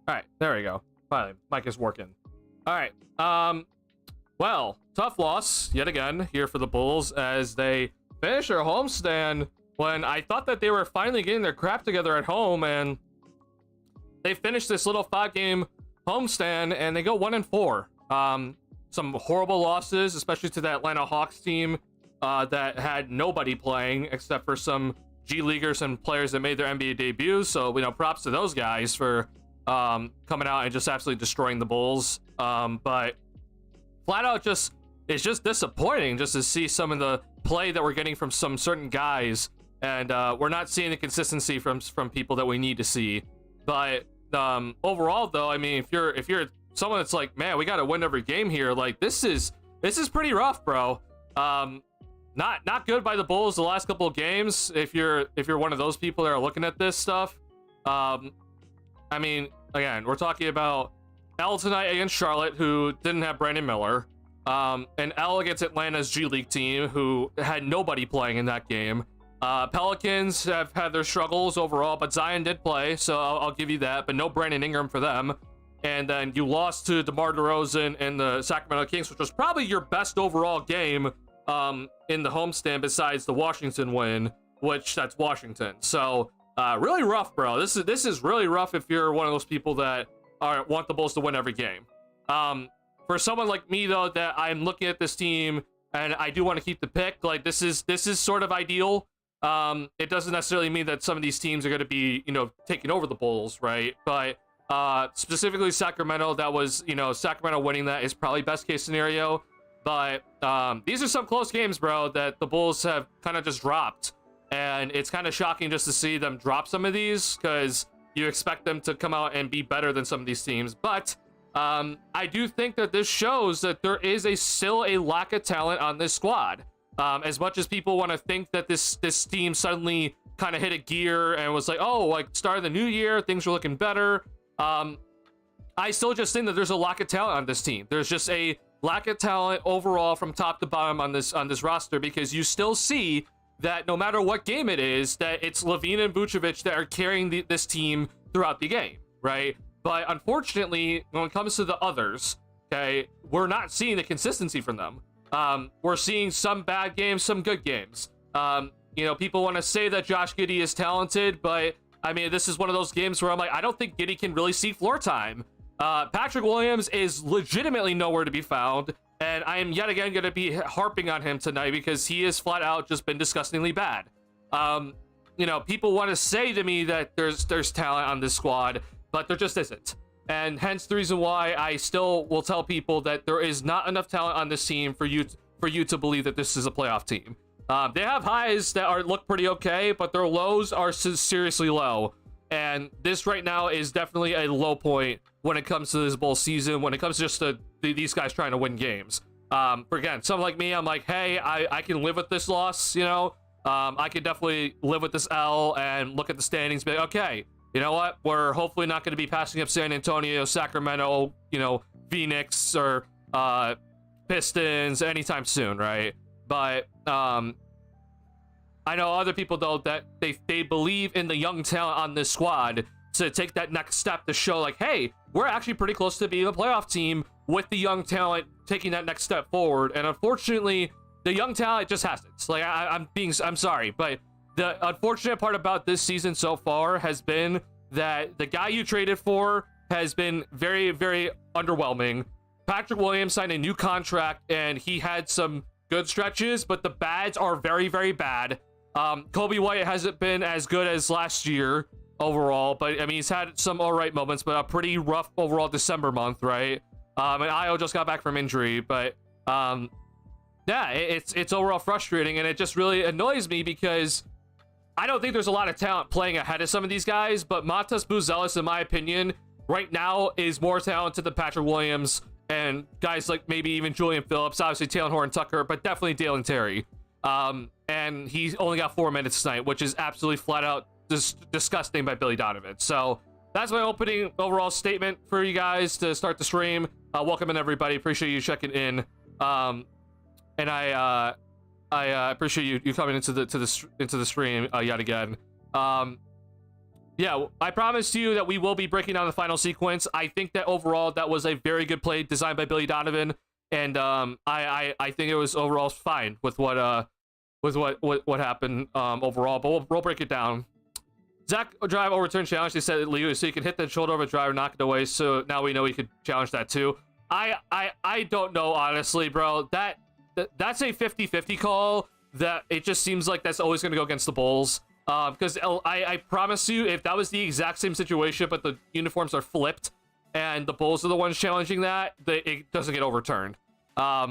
All right, there we go. Finally, mic is working. All right. Well, tough loss yet again here for the Bulls as they finish their homestand when I thought that they were finally getting their crap together at home, and they finished this little 5-game homestand and they go 1-4. Some horrible losses, especially to the Atlanta Hawks team that had nobody playing except for some G Leaguers and players that made their NBA debuts. So, props to those guys for coming out and just absolutely destroying the Bulls. But flat out it's just disappointing just to see some of the play that we're getting from some certain guys, and we're not seeing the consistency from people that we need to see. But overall, though, I mean, if you're someone that's like, man, we got to win every game here, like this is pretty rough, bro. Not good by the Bulls the last couple of games. If you're one of those people that are looking at this stuff, I mean, again, we're talking about L tonight against Charlotte, who didn't have Brandon Miller, and L against Atlanta's G League team, who had nobody playing in that game. Pelicans have had their struggles overall, but Zion did play, so I'll give you that, but no Brandon Ingram for them. And then you lost to DeMar DeRozan and the Sacramento Kings, which was probably your best overall game in the homestand besides the Washington win, which that's Washington. So really rough, bro. This is really rough if you're one of those people that want the Bulls to win every game. For someone like me, though, that I'm looking at this team and I do want to keep the pick, like this is sort of ideal. It doesn't necessarily mean that some of these teams are going to be, taking over the Bulls, right? But specifically Sacramento, that was, Sacramento winning that is probably best case scenario. But these are some close games, bro, that the Bulls have kind of just dropped. And it's kind of shocking just to see them drop some of these, because you expect them to come out and be better than some of these teams. But I do think that this shows that there is still a lack of talent on this squad. As much as people want to think that this team suddenly kind of hit a gear and was like, oh, like start of the new year, things are looking better. I still just think that there's a lack of talent on this team. There's just a lack of talent overall from top to bottom on this roster, because you still see that no matter what game it is, that it's Levine and Vucevic that are carrying this team throughout the game, right? But unfortunately, when it comes to the others, okay, we're not seeing the consistency from them. We're seeing some bad games, some good games. People want to say that Josh Giddey is talented, but I mean, this is one of those games where I'm like, I don't think Giddey can really see floor time. Patrick Williams is legitimately nowhere to be found, and I am yet again going to be harping on him tonight because he is flat out just been disgustingly bad. People want to say to me that there's talent on this squad, but there just isn't. And hence the reason why I still will tell people that there is not enough talent on this team for you to believe that this is a playoff team. They have highs that look pretty okay, but their lows are seriously low. And this right now is definitely a low point when it comes to this bowl season, when it comes just to these guys trying to win games. Again, someone like me, I'm like, hey, I can live with this loss, I can definitely live with this L and look at the standings, be like, okay, you know what? We're hopefully not going to be passing up San Antonio, Sacramento, Phoenix, or Pistons anytime soon, right? But I know other people, though, that they believe in the young talent on this squad to take that next step to show, like, hey, we're actually pretty close to being a playoff team with the young talent taking that next step forward. And unfortunately, the young talent just hasn't. Like, I'm sorry, but the unfortunate part about this season so far has been that the guy you traded for has been very, very underwhelming. Patrick Williams signed a new contract, and he had some good stretches, but the bads are very, very bad. Kobe White hasn't been as good as last year overall, but I mean, he's had some all right moments, but a pretty rough overall December month, right? And Io just got back from injury, but yeah, it's overall frustrating, and it just really annoys me because I don't think there's a lot of talent playing ahead of some of these guys, but Matas Buzelis, in my opinion, right now is more talented than Patrick Williams and guys like maybe even Julian Phillips, obviously Taylor Horton-Tucker, but definitely Dalen Terry. And he's only got 4 minutes tonight, which is absolutely flat out disgusting by Billy Donovan. So that's my opening overall statement for you guys to start the stream. Welcome in, everybody. Appreciate you checking in. And I appreciate you coming into the stream yet again. yeah, I promise you that we will be breaking down the final sequence. I think that overall that was a very good play designed by Billy Donovan, and I think it was overall fine with what happened overall. But we'll break it down. Zach drive overturn challenge. They said legally, so you can hit the shoulder over drive and knock it away. So now we know he could challenge that too. I don't know, honestly, bro. That's a 50-50 call. That it just seems like that's always going to go against the Bulls. Because I promise you, if that was the exact same situation, but the uniforms are flipped and the Bulls are the ones challenging that, it doesn't get overturned. Not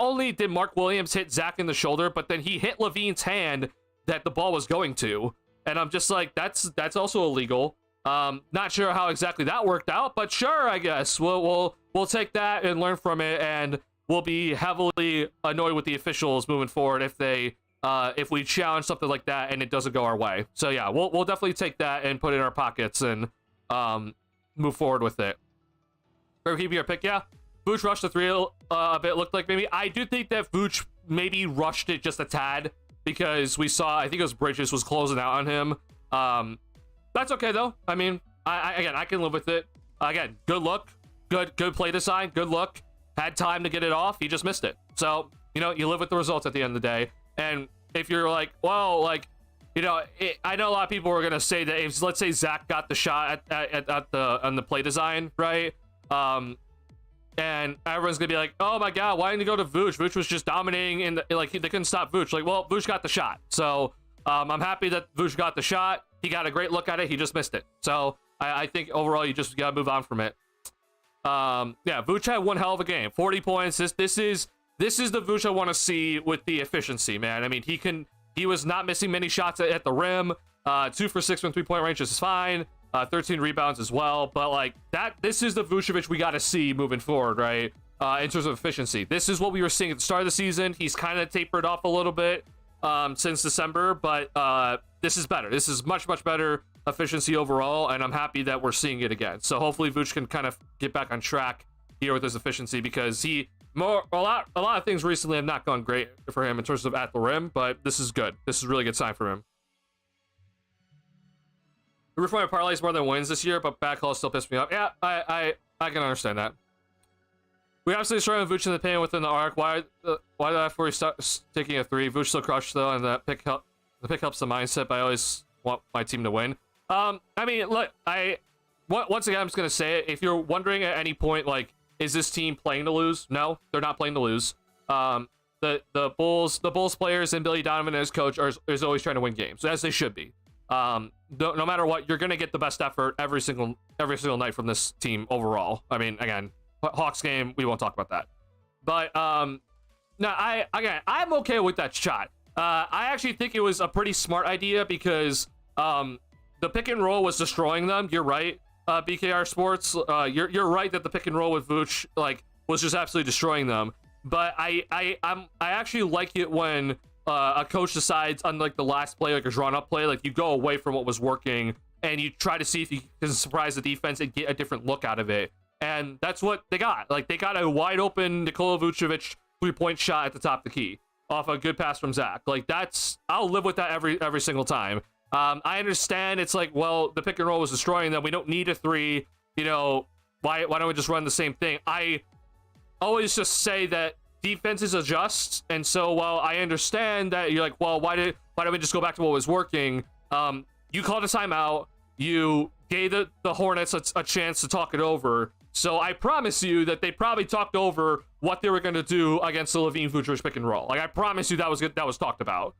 only did Mark Williams hit Zach in the shoulder, but then he hit Levine's hand that the ball was going to. And I'm just like, that's also illegal. Not sure how exactly that worked out, but sure, I guess we'll take that and learn from it, and we'll be heavily annoyed with the officials moving forward if we challenge something like that and it doesn't go our way. So yeah, we'll definitely take that and put it in our pockets and move forward with it. For keeping your pick, yeah. Vooch rushed the three a bit, looked like maybe. I do think that Vooch maybe rushed it just a tad because we saw, I think it was Bridges was closing out on him. That's okay though. I mean, again, I can live with it. Again, good look, good play design, good look. Had time to get it off, he just missed it. So, you know, you live with the results at the end of the day. And if you're like, well, like, you know, I know a lot of people are gonna say that if, let's say, Zach got the shot on the play design, right? And everyone's gonna be like, oh my god, why didn't you go to Vooch? Vooch was just dominating, and like they couldn't stop Vooch. Like, well, Vooch got the shot, so I'm happy that Vooch got the shot. He got a great look at it. He just missed it. So I think overall you just gotta move on from it. Yeah, Vooch had one hell of a game. 40 points. This is the Vooch I want to see with the efficiency, man. I mean, he was not missing many shots at the rim. 2 for 6 from 3-point range is fine. 13 rebounds as well. But like this is the Vucevic we got to see moving forward, right? In terms of efficiency, this is what we were seeing at the start of the season. He's kind of tapered off a little bit since December, but this is better. This is much better efficiency overall, and I'm happy that we're seeing it again. So hopefully Vooch can kind of get back on track here with his efficiency, because a lot of things recently have not gone great for him in terms of at the rim, but this is good. This is a really good sign for him. We were finding parlays more than wins this year, but back haul still pissed me off. Yeah, I can understand that. We absolutely started Vooch in the paint within the arc. Why did I before he start taking a three? Vooch still crushed though, and the pick helps the mindset, but I always want my team to win. I mean, look, once again, I'm just gonna say it. If you're wondering at any point, like, is this team playing to lose? No, they're not playing to lose. The Bulls players and Billy Donovan as coach is always trying to win games, as they should be. No matter what, you're gonna get the best effort every single night from this team overall. I mean, again, Hawks game, we won't talk about that. But no, I'm okay with that shot. I actually think it was a pretty smart idea because the pick and roll was destroying them. You're right, BKR Sports. You're right that the pick and roll with Vooch was just absolutely destroying them. But I actually like it when a coach decides on the last play, a drawn up play, you go away from what was working and you try to see if you can surprise the defense and get a different look out of it. And that's what they got. They got a wide open Nikola Vucevic 3-point shot at the top of the key off a good pass from Zach. I'll live with that every single time. I understand it's well, the pick and roll was destroying them. We don't need a three. You know, why don't we just run the same thing? I always just say that defenses adjust, and so while I understand that you're well, why don't we just go back to what was working? You called a timeout. You gave the Hornets a chance to talk it over. So I promise you that they probably talked over what they were going to do against the Levine Vucevic pick and roll. I promise you that was good. That was talked about.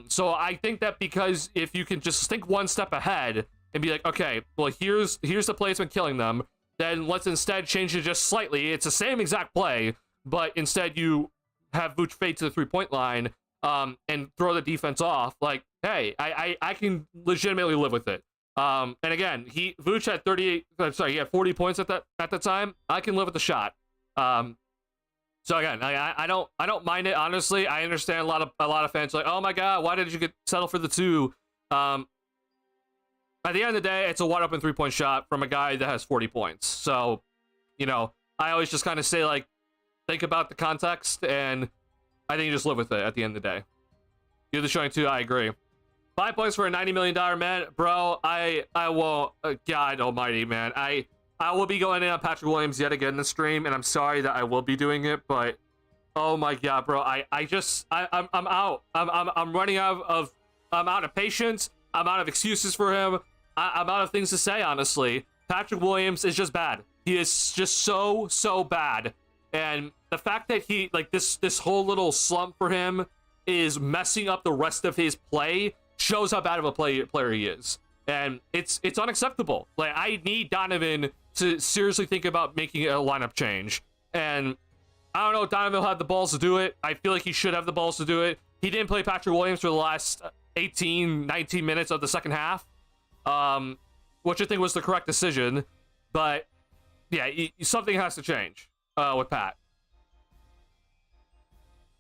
So I think that because if you can just think one step ahead and be okay, well, here's the play that's been killing them, then let's instead change it just slightly. It's the same exact play, but instead you have Vooch fade to the 3-point line and throw the defense off. Hey, I can legitimately live with it. And again, Vooch had 38. Sorry, he had 40 points at the time. I can live with the shot. So again, I don't mind it, honestly. I understand a lot of fans oh my god, why did you settle for the 2? At the end of the day, it's a wide open 3-point shot from a guy that has 40 points. So, you know, I always just kind of say think about the context, and I think you just live with it at the end of the day. You're the showing too. I agree. 5 points for a $90 million man, bro. I won't. God Almighty, man. I will be going in on Patrick Williams yet again in the stream, and I'm sorry that I will be doing it, but oh my God, bro. I'm out. I'm running I'm out of patience. I'm out of excuses for him. I'm out of things to say, honestly. Patrick Williams is just bad. He is just so bad. And the fact that he, like, this whole little slump for him is messing up the rest of his play shows how bad of a player he is. And it's unacceptable. Like, I need Donovan to seriously think about making a lineup change. And I don't know if Donovan will have the balls to do it. I feel like he should have the balls to do it. He didn't play Patrick Williams for the last 18, 19 minutes of the second half, which I think was the correct decision. But yeah, something has to change with Pat.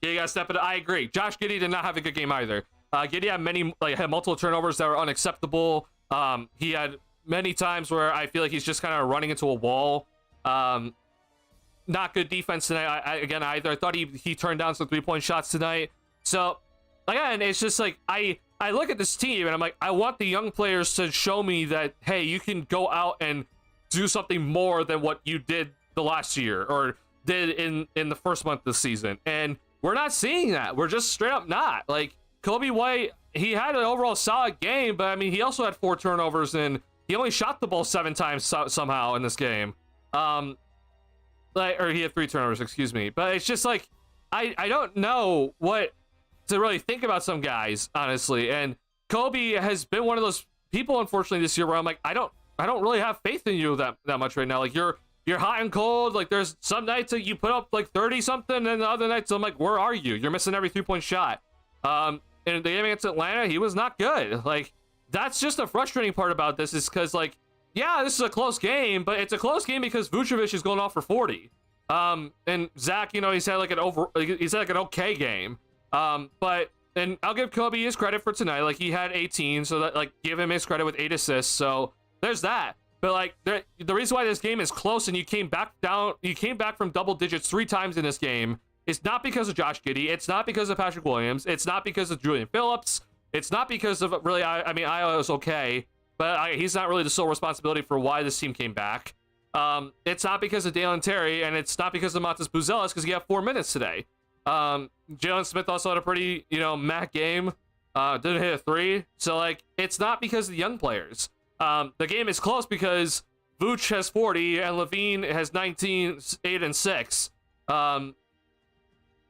Yeah, you gotta step it. I agree. Josh Giddey did not have a good game either. Giddey had had multiple turnovers that were unacceptable. He had many times where I feel like he's just kind of running into a wall. Not good defense tonight. I thought he turned down some 3-point shots tonight. So again, it's just like I look at this team and I'm like, I want the young players to show me that, hey, you can go out and do something more than what you did the last year or did in the first month of the season. And we're not seeing that. We're just straight up not. Like, Kobe White, he had an overall solid game, but I mean, he also had 4 turnovers and he only shot the ball 7 times somehow in this game. Or he had 3 turnovers, excuse me. But it's just like, I don't know what to really think about some guys, honestly. And Kobe has been one of those people, unfortunately, this year where I'm like, I don't really have faith in you that much right now. Like, you're hot and cold. Like, there's some nights that you put up like 30 something, and the other nights I'm like, where are you? You're missing every 3-point shot. In the game against Atlanta, he was not good. Like, that's just the frustrating part about this, is because, like, yeah, this is a close game, but it's a close game because Vucevic is going off for 40. And Zach, you know, he's had like an okay game. And I'll give Kobe his credit for tonight. Like, he had 18, so that, like, give him his credit with 8 assists. So there's that. But like, the reason why this game is close and you came back from double digits 3 times in this game, it's not because of Josh Giddey. It's not because of Patrick Williams. It's not because of Julian Phillips. It's not because of really, I mean, Io was okay, but he's not really the sole responsibility for why this team came back. It's not because of Dalen Terry, and it's not because of Montes Buzelis, because he had 4 minutes today. Jalen Smith also had a pretty, meh game. Didn't hit a 3. So, like, it's not because of the young players. The game is close because Vooch has 40 and Levine has 19, 8, and 6.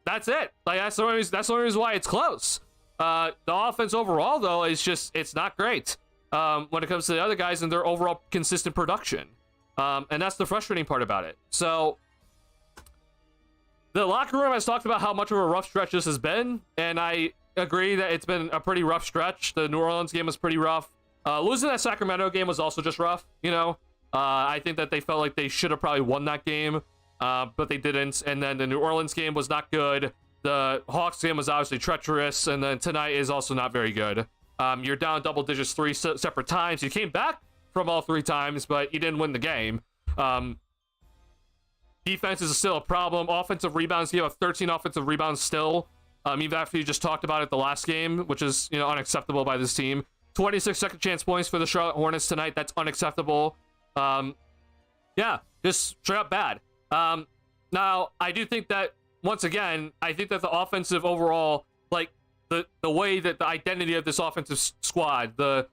That's it. Like, that's the only reason why it's close. The offense overall, though, is just, it's not great when it comes to the other guys and their overall consistent production. And that's the frustrating part about it. So the locker room has talked about how much of a rough stretch this has been, and I agree that it's been a pretty rough stretch. The New Orleans game was pretty rough. Losing that Sacramento game was also just rough, I think that they felt like they should have probably won that game, but they didn't. And then the New Orleans game was not good. The Hawks game was obviously treacherous, and then tonight is also not very good. You're down double digits 3 separate times. You came back from all 3 times, but you didn't win the game. Defense is still a problem. Offensive rebounds, you have 13 offensive rebounds still, even after you just talked about it the last game, which is unacceptable by this team. 26 second chance points for the Charlotte Hornets tonight. That's unacceptable. Yeah, just straight up bad. Now, I do think that, once again, I think that the offensive overall, like, the way that the identity of this offensive squad, the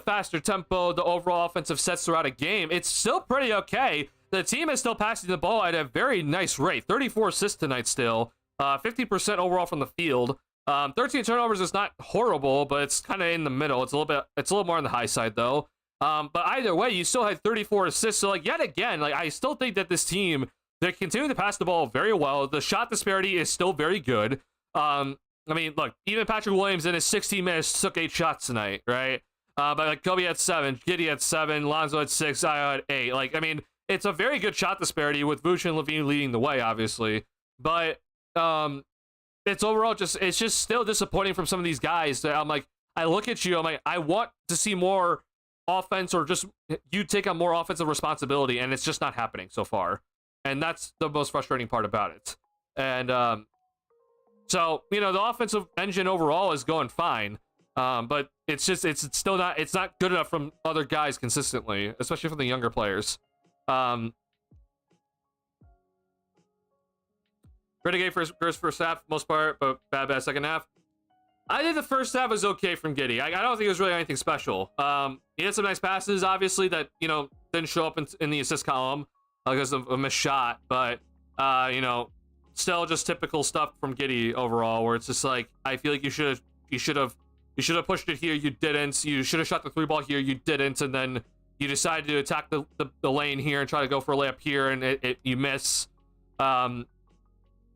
faster tempo, the overall offensive sets throughout a game, it's still pretty okay. The team is still passing the ball at a very nice rate. 34 assists tonight still. 50% overall from the field. 13 turnovers is not horrible, but it's kind of in the middle. It's a little more on the high side, though. But either way, you still had 34 assists. So, like, yet again, like, I still think that this team, they continue to pass the ball very well. The shot disparity is still very good. I mean, look, even Patrick Williams in his 16 minutes took 8 shots tonight, right? But like, Kobe had 7, Giddey had 7, Lonzo had 6, I had 8. Like, I mean, it's a very good shot disparity with Vooch and Levine leading the way, obviously. But it's overall it's just still disappointing from some of these guys that I'm like, I look at you, I'm like, I want to see more offense, or just you take on more offensive responsibility, and it's just not happening so far. And that's the most frustrating part about it. And so, the offensive engine overall is going fine. But it's still not good enough from other guys consistently, especially from the younger players. Renegade first half, most part, but bad second half. I think the first half was okay from Giddey. I don't think it was really anything special. He had some nice passes, obviously, that, you know, didn't show up in the assist column because of a missed shot. But, you know, still just typical stuff from Giddey overall, where it's just like, I feel like you should have pushed it here, you didn't. You should have shot the 3-ball here, you didn't. And then you decided to attack the lane here and try to go for a layup here, and you miss.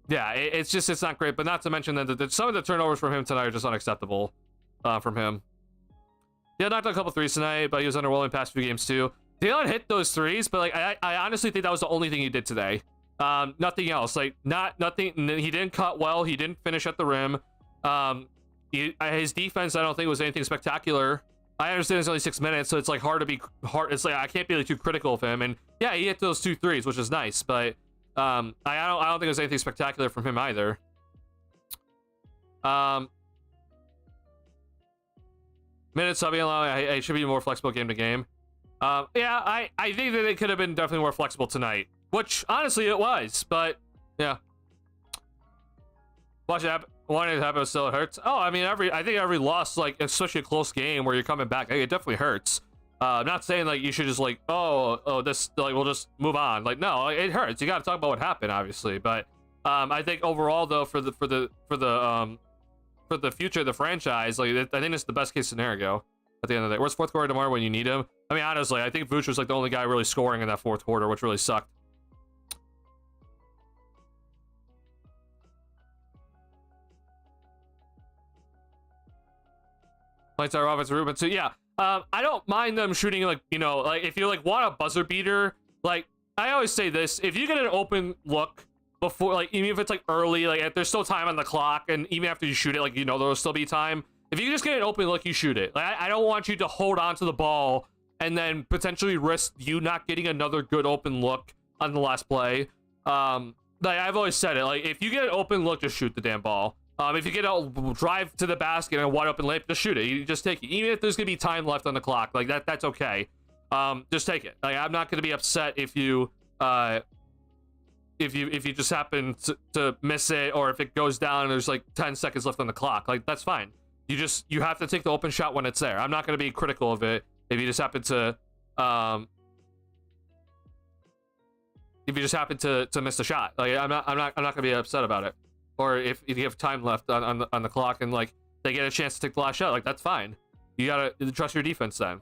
Yeah, it's not great. But not to mention that some of the turnovers from him tonight are just unacceptable from him. Yeah, knocked out a couple threes tonight, but he was underwhelming past few games too. Dalen hit those threes, but like I honestly think that was the only thing he did today. Nothing else. Like nothing. He didn't cut well. He didn't finish at the rim. His defense, I don't think, was anything spectacular. I understand it's only 6 minutes, so it's like hard. It's like I can't be like too critical of him. And yeah, he hit those 2 threes, which is nice, but I don't think there's anything spectacular from him either. Minutes subbing allowing, it should be more flexible game to game. Yeah, I think that it could have been definitely more flexible tonight, which honestly it was, but yeah. Watch it happen. Wanting it to happen still, it hurts. Oh, I mean, I think every loss, like especially a close game where you're coming back, it definitely hurts. I'm not saying like you should just like, this, like, we'll just move on. Like, no, it hurts. You got to talk about what happened, obviously. But I think overall, though, for the future of the franchise, like, I think it's the best case scenario at the end of the day. Where's fourth quarter tomorrow when you need him? I mean, honestly, I think Vooch was like the only guy really scoring in that fourth quarter, which really sucked. Lights are off, it's Ruben. So yeah, I don't mind them shooting, like, you know, like if you like want a buzzer beater, like I always say this, if you get an open look before, like even if it's like early, like if there's still time on the clock, and even after you shoot it, like, you know, there'll still be time. If you just get an open look, you shoot it. Like I don't want you to hold on to the ball and then potentially risk you not getting another good open look on the last play. Like I've always said it, like if you get an open look, just shoot the damn ball. If you get a drive to the basket and a wide open layup, just shoot it. You just take it. Even if there's gonna be time left on the clock, like that's okay. Just take it. Like I'm not gonna be upset if you just happen to miss it, or if it goes down and there's like 10 seconds left on the clock. Like that's fine. You have to take the open shot when it's there. I'm not gonna be critical of it if you just happen to miss the shot. Like I'm not gonna be upset about it. Or if you have time left on the clock and like they get a chance to take the last shot, like that's fine. You gotta trust your defense then.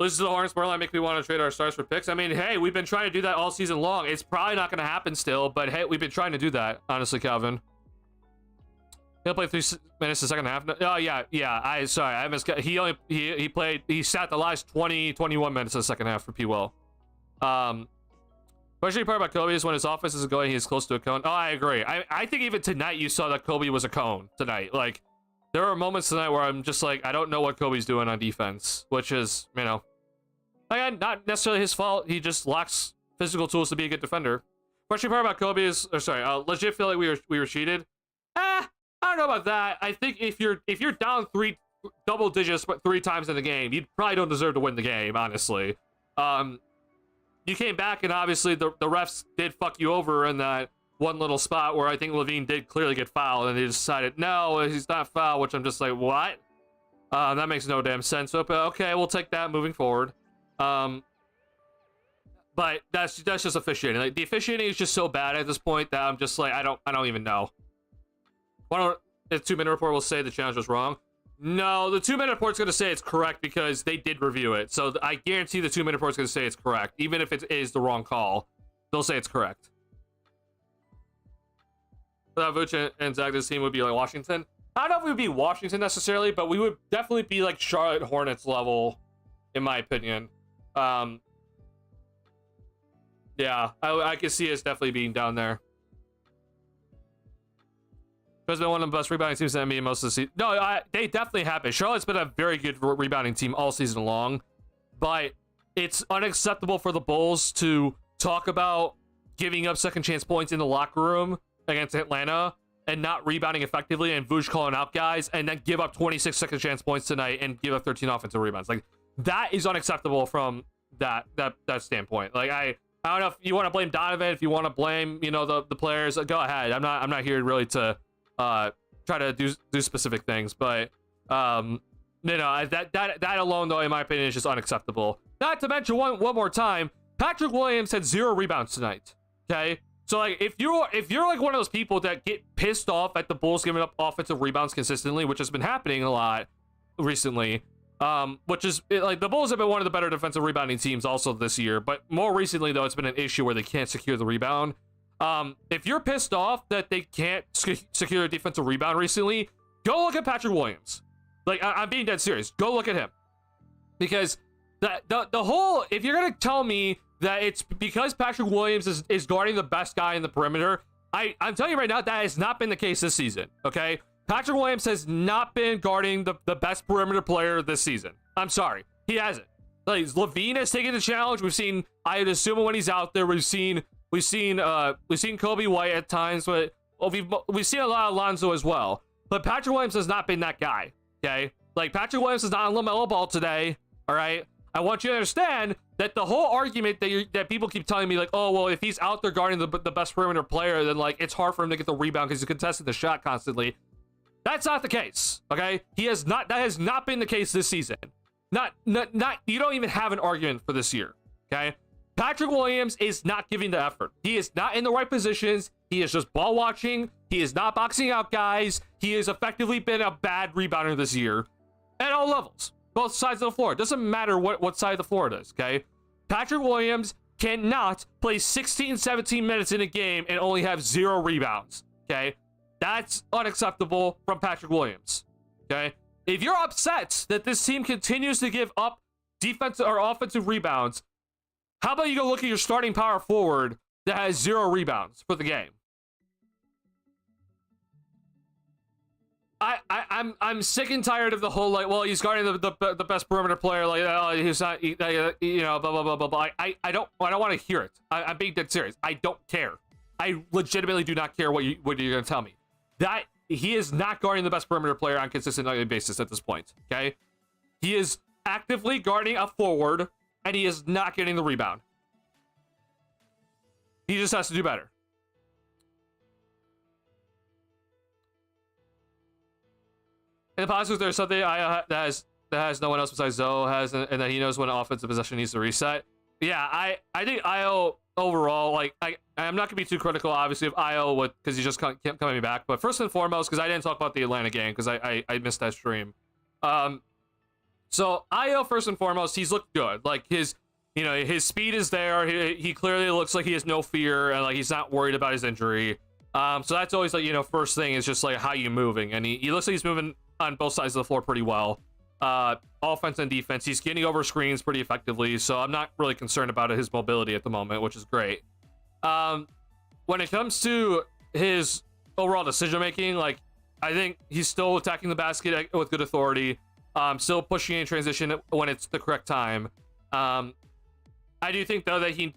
Loses to the Hornets borderline make me want to trade our stars for picks. I mean, hey, we've been trying to do that all season long. It's probably not gonna happen still, but hey, we've been trying to do that. Honestly, Calvin. He'll play 3 minutes the second half. Oh yeah. I missed. He sat the last 21 minutes of the second half for P. Will. Question part about Kobe is when his offense isn't going, he's close to a cone. Oh, I agree. I think even tonight you saw that Kobe was a cone tonight. Like, there are moments tonight where I'm just like, I don't know what Kobe's doing on defense, which is, you know, again, not necessarily his fault. He just lacks physical tools to be a good defender. Question part about Kobe is, legit feel like we were cheated. I don't know about that. I think if you're down 3 double digits 3 times in the game, you probably don't deserve to win the game, honestly. You came back, and obviously the refs did fuck you over in that one little spot where I think Levine did clearly get fouled, and they decided, no, he's not fouled, which I'm just like, what? That makes no damn sense. So, okay, we'll take that moving forward. But that's just officiating. Like, the officiating is just so bad at this point that I'm just like, I don't even know. The 2-minute report will say the challenge was wrong. No, the 2-minute report's going to say it's correct because they did review it. So I guarantee the 2-minute report's going to say it's correct. Even if it is the wrong call, they'll say it's correct. Without Vooch and Zag's team would be like Washington. I don't know if we would be Washington necessarily, but we would definitely be like Charlotte Hornets level, in my opinion. Yeah, I could see us definitely being down there. Has been one of the best rebounding teams in the NBA most of the season. No, they definitely have been. Charlotte's been a very good rebounding team all season long, but it's unacceptable for the Bulls to talk about giving up second chance points in the locker room against Atlanta and not rebounding effectively, and Vooch calling out guys, and then give up 26 second chance points tonight and give up 13 offensive rebounds. Like, that is unacceptable from that standpoint. Like, I don't know if you want to blame Donovan, if you want to blame, you know, the players, go ahead. I'm not here really to try to do specific things, but you know, that alone, though, in my opinion, is just unacceptable. Not to mention, one more time, Patrick Williams had 0 rebounds tonight. Okay, so like, if you're like one of those people that get pissed off at the Bulls giving up offensive rebounds consistently, which has been happening a lot recently, which is like, the Bulls have been one of the better defensive rebounding teams also this year, but more recently, though, it's been an issue where they can't secure the rebound. If you're pissed off that they can't secure a defensive rebound recently, go look at Patrick Williams. Like, I'm being dead serious. Go look at him. Because the whole, if you're going to tell me that it's because Patrick Williams is guarding the best guy in the perimeter, I'm telling you right now, that has not been the case this season, okay? Patrick Williams has not been guarding the best perimeter player this season. I'm sorry. He hasn't. Like, Levine has taken the challenge. We've seen Ayo Dosunmu when he's out there. We've seen Kobe White at times, but we've seen a lot of Lonzo as well. But Patrick Williams has not been that guy, okay? Like, Patrick Williams is not on LaMelo Ball today, all right? I want you to understand that the whole argument that people keep telling me, like, oh, well, if he's out there guarding the best perimeter player, then, like, it's hard for him to get the rebound because he's contesting the shot constantly. That's not the case, okay? That has not been the case this season. You don't even have an argument for this year, okay? Patrick Williams is not giving the effort. He is not in the right positions. He is just ball watching. He is not boxing out guys. He has effectively been a bad rebounder this year at all levels, both sides of the floor. It doesn't matter what side of the floor it is, okay? Patrick Williams cannot play 16, 17 minutes in a game and only have 0 rebounds, okay? That's unacceptable from Patrick Williams, okay? If you're upset that this team continues to give up defensive or offensive rebounds, how about you go look at your starting power forward that has 0 rebounds for the game? I'm sick and tired of the whole, like, well, he's guarding the best perimeter player, like, oh, he's not, you know, blah blah blah blah blah. I don't want to hear it. I'm being dead serious. I don't care. I legitimately do not care what you're gonna tell me. That he is not guarding the best perimeter player on a consistent nightly basis at this point. Okay, he is actively guarding a forward, and he is not getting the rebound. He just has to do better. In the positives, there's something that has no one else besides Zoe has, and that he knows when offensive possession needs to reset. Yeah, I think Ayo overall, like, I'm not gonna be too critical, obviously, of Ayo because he just kept coming back. But first and foremost, because I didn't talk about the Atlanta game because I missed that stream. So Ayo, first and foremost, he's looked good. Like, his speed is there. He clearly looks like he has no fear, and like, he's not worried about his injury. So that's always, like, first thing is just like how you moving, and he looks like he's moving on both sides of the floor pretty well, offense and defense. He's getting over screens pretty effectively, so I'm not really concerned about his mobility at the moment, which is great. When it comes to his overall decision making, like, I think he's still attacking the basket with good authority, still pushing in transition when it's the correct time. I do think, though, that he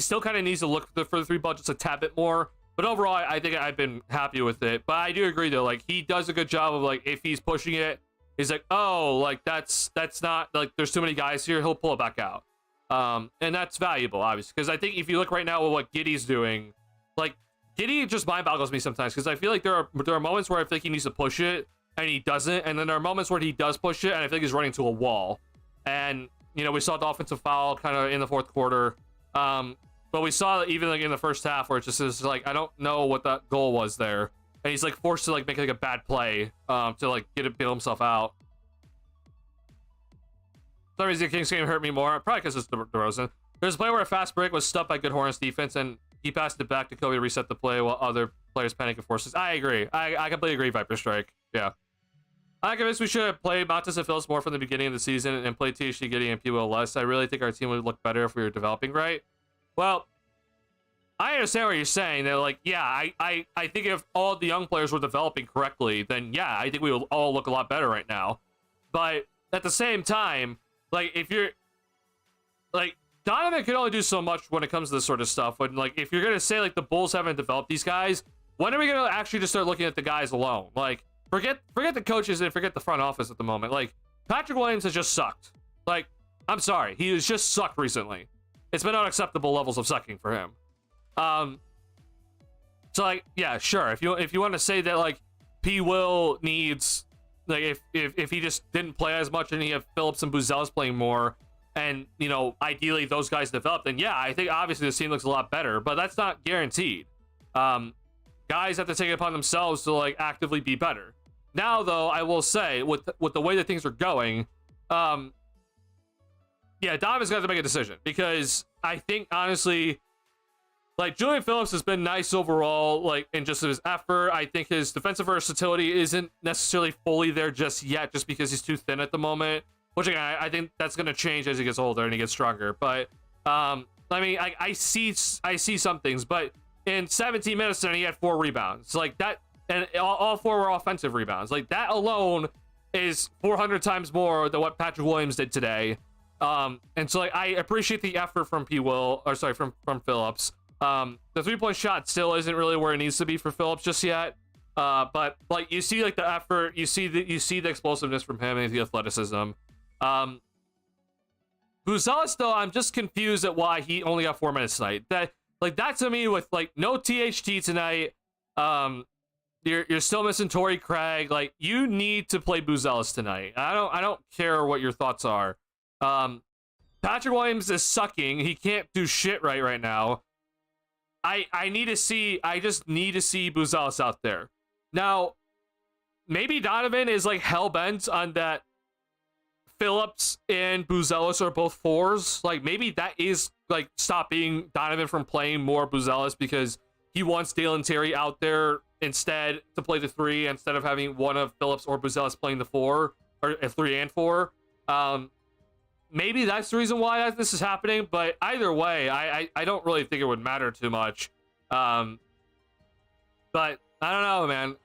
still kind of needs to look for the 3 ball just a tad bit more. But overall, I think I've been happy with it. But I do agree, though, like, he does a good job of, like, if he's pushing it, he's like, oh, like, that's not, like, there's too many guys here, he'll pull it back out. And that's valuable, obviously, because I think if you look right now at what Giddey's doing, like, Giddey just mind boggles me sometimes, because I feel like there are moments where I think he needs to push it, and he doesn't, and then there are moments where he does push it, and I think he's running to a wall. And, we saw the offensive foul kind of in the 4th quarter. But we saw it even, like, in the first half, where it's just like, I don't know what that goal was there, and he's, like, forced to, like, make, like, a bad play to, like, bail himself out. For some reason, Kings game hurt me more, probably because it's DeRozan. There's a play where a fast break was stopped by good Hornets defense, and he passed it back to Kobe to reset the play while other players panic and forces. I agree. I completely agree, Viper Strike. Yeah. I'm convinced we should have played Montes and Phillips more from the beginning of the season and played THT, Giddey, and P.O. less. I really think our team would look better if we were developing right. Well, I understand what you're saying. That, like, yeah, I think if all the young players were developing correctly, then yeah, I think we will all look a lot better right now. But at the same time, like, if you're, like, Donovan can only do so much when it comes to this sort of stuff. When, like, if you're gonna say, like, the Bulls haven't developed these guys, when are we gonna actually just start looking at the guys alone? Like, forget the coaches and forget the front office at the moment. Like, Patrick Williams has just sucked. Like, I'm sorry, he has just sucked recently. It's been unacceptable levels of sucking for him. So like, yeah, sure. If you want to say that like P. Will needs, like, if he just didn't play as much and he had Phillips and Buzelis playing more, and you know, ideally those guys develop, then yeah, I think obviously the team looks a lot better. But that's not guaranteed. Guys have to take it upon themselves to like actively be better. Now though, I will say with the way that things are going, yeah, Donovan's got to make a decision, because I think honestly, like, Julian Phillips has been nice overall, like, in just his effort. I think his defensive versatility isn't necessarily fully there just yet, just because he's too thin at the moment. Which, again, I think that's going to change as he gets older and he gets stronger. But, I mean, I see some things. But in 17 minutes, then he had 4 rebounds. Like, that, and all 4 were offensive rebounds. Like, that alone is 400 times more than what Patrick Williams did today. And so, like, I appreciate the effort from from Phillips. The 3-point shot still isn't really where it needs to be for Phillips just yet. But like, you see like the effort, you see the explosiveness from him and the athleticism. Buzelis though, I'm just confused at why he only got 4 minutes tonight. That to me, with like no THT tonight, you're still missing Torrey Craig. Like, you need to play Buzelis tonight. I don't care what your thoughts are. Patrick Williams is sucking. He can't do shit right now. I just need to see Buzelis out there. Now, maybe Donovan is like hell-bent on that Phillips and Buzelis are both 4s. Like, maybe that is like stopping Donovan from playing more Buzelis, because he wants Dalen Terry out there instead to play the 3, instead of having one of Phillips or Buzelis playing the 4, or 3 and 4. Maybe that's the reason why this is happening, but either way, I don't really think it would matter too much. But I don't know, man.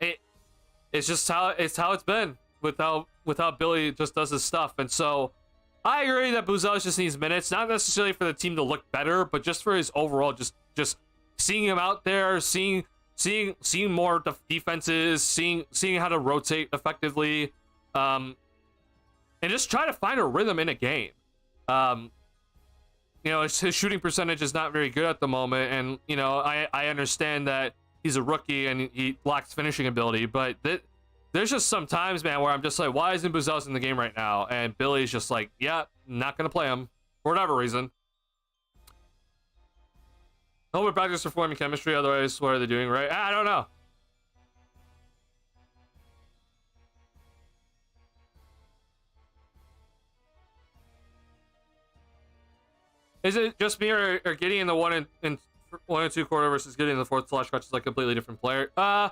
It's just how it's been with how Billy just does his stuff. And so I agree that Buzelis just needs minutes, not necessarily for the team to look better, but just for his overall, just seeing him out there, seeing more defenses, seeing how to rotate effectively. And just try to find a rhythm in a game. You know, his shooting percentage is not very good at the moment, and you know, I understand that he's a rookie and he lacks finishing ability, but there's just some times, man, where I'm just like, why isn't Buzelis in the game right now? And Billy's just like, yeah, not gonna play him for whatever reason. I hope we practice performing chemistry, otherwise what are they doing, right? I don't know. Is it just me, or getting in the 1 and 2 quarter versus getting in the 4th slash clutch is like a completely different player? I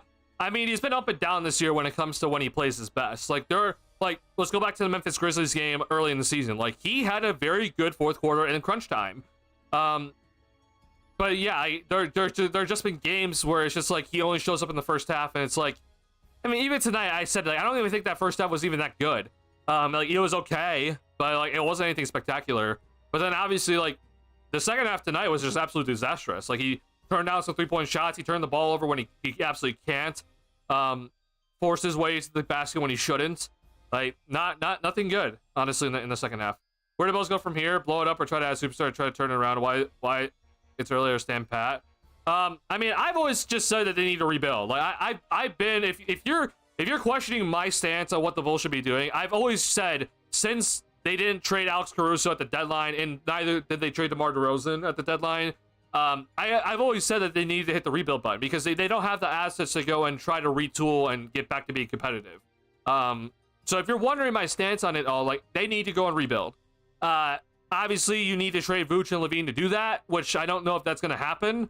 mean, he's been up and down this year when it comes to when he plays his best. Like, let's go back to the Memphis Grizzlies game early in the season. Like, he had a very good 4th quarter in crunch time. But yeah, there just been games where it's just like he only shows up in the first half, and it's like, I mean, even tonight I said, like, I don't even think that first half was even that good. Like, it was okay, but like, it wasn't anything spectacular. But then obviously, like, the second half tonight was just absolutely disastrous. Like, he turned down some 3-point shots. He turned the ball over when he absolutely can't. Forced his way to the basket when he shouldn't. Like, nothing good, honestly, in the second half. Where do Bills go from here? Blow it up or try to add a superstar, try to turn it around? Why it's earlier, stand pat? I mean, I've always just said that they need to rebuild. Like, I've been, if you're questioning my stance on what the Bulls should be doing, I've always said, since they didn't trade Alex Caruso at the deadline, and neither did they trade DeMar DeRozan at the deadline, I've always said that they need to hit the rebuild button, because they don't have the assets to go and try to retool and get back to being competitive. So if you're wondering my stance on it all, like, they need to go and rebuild. Obviously, you need to trade Vooch and Levine to do that, which I don't know if that's going to happen,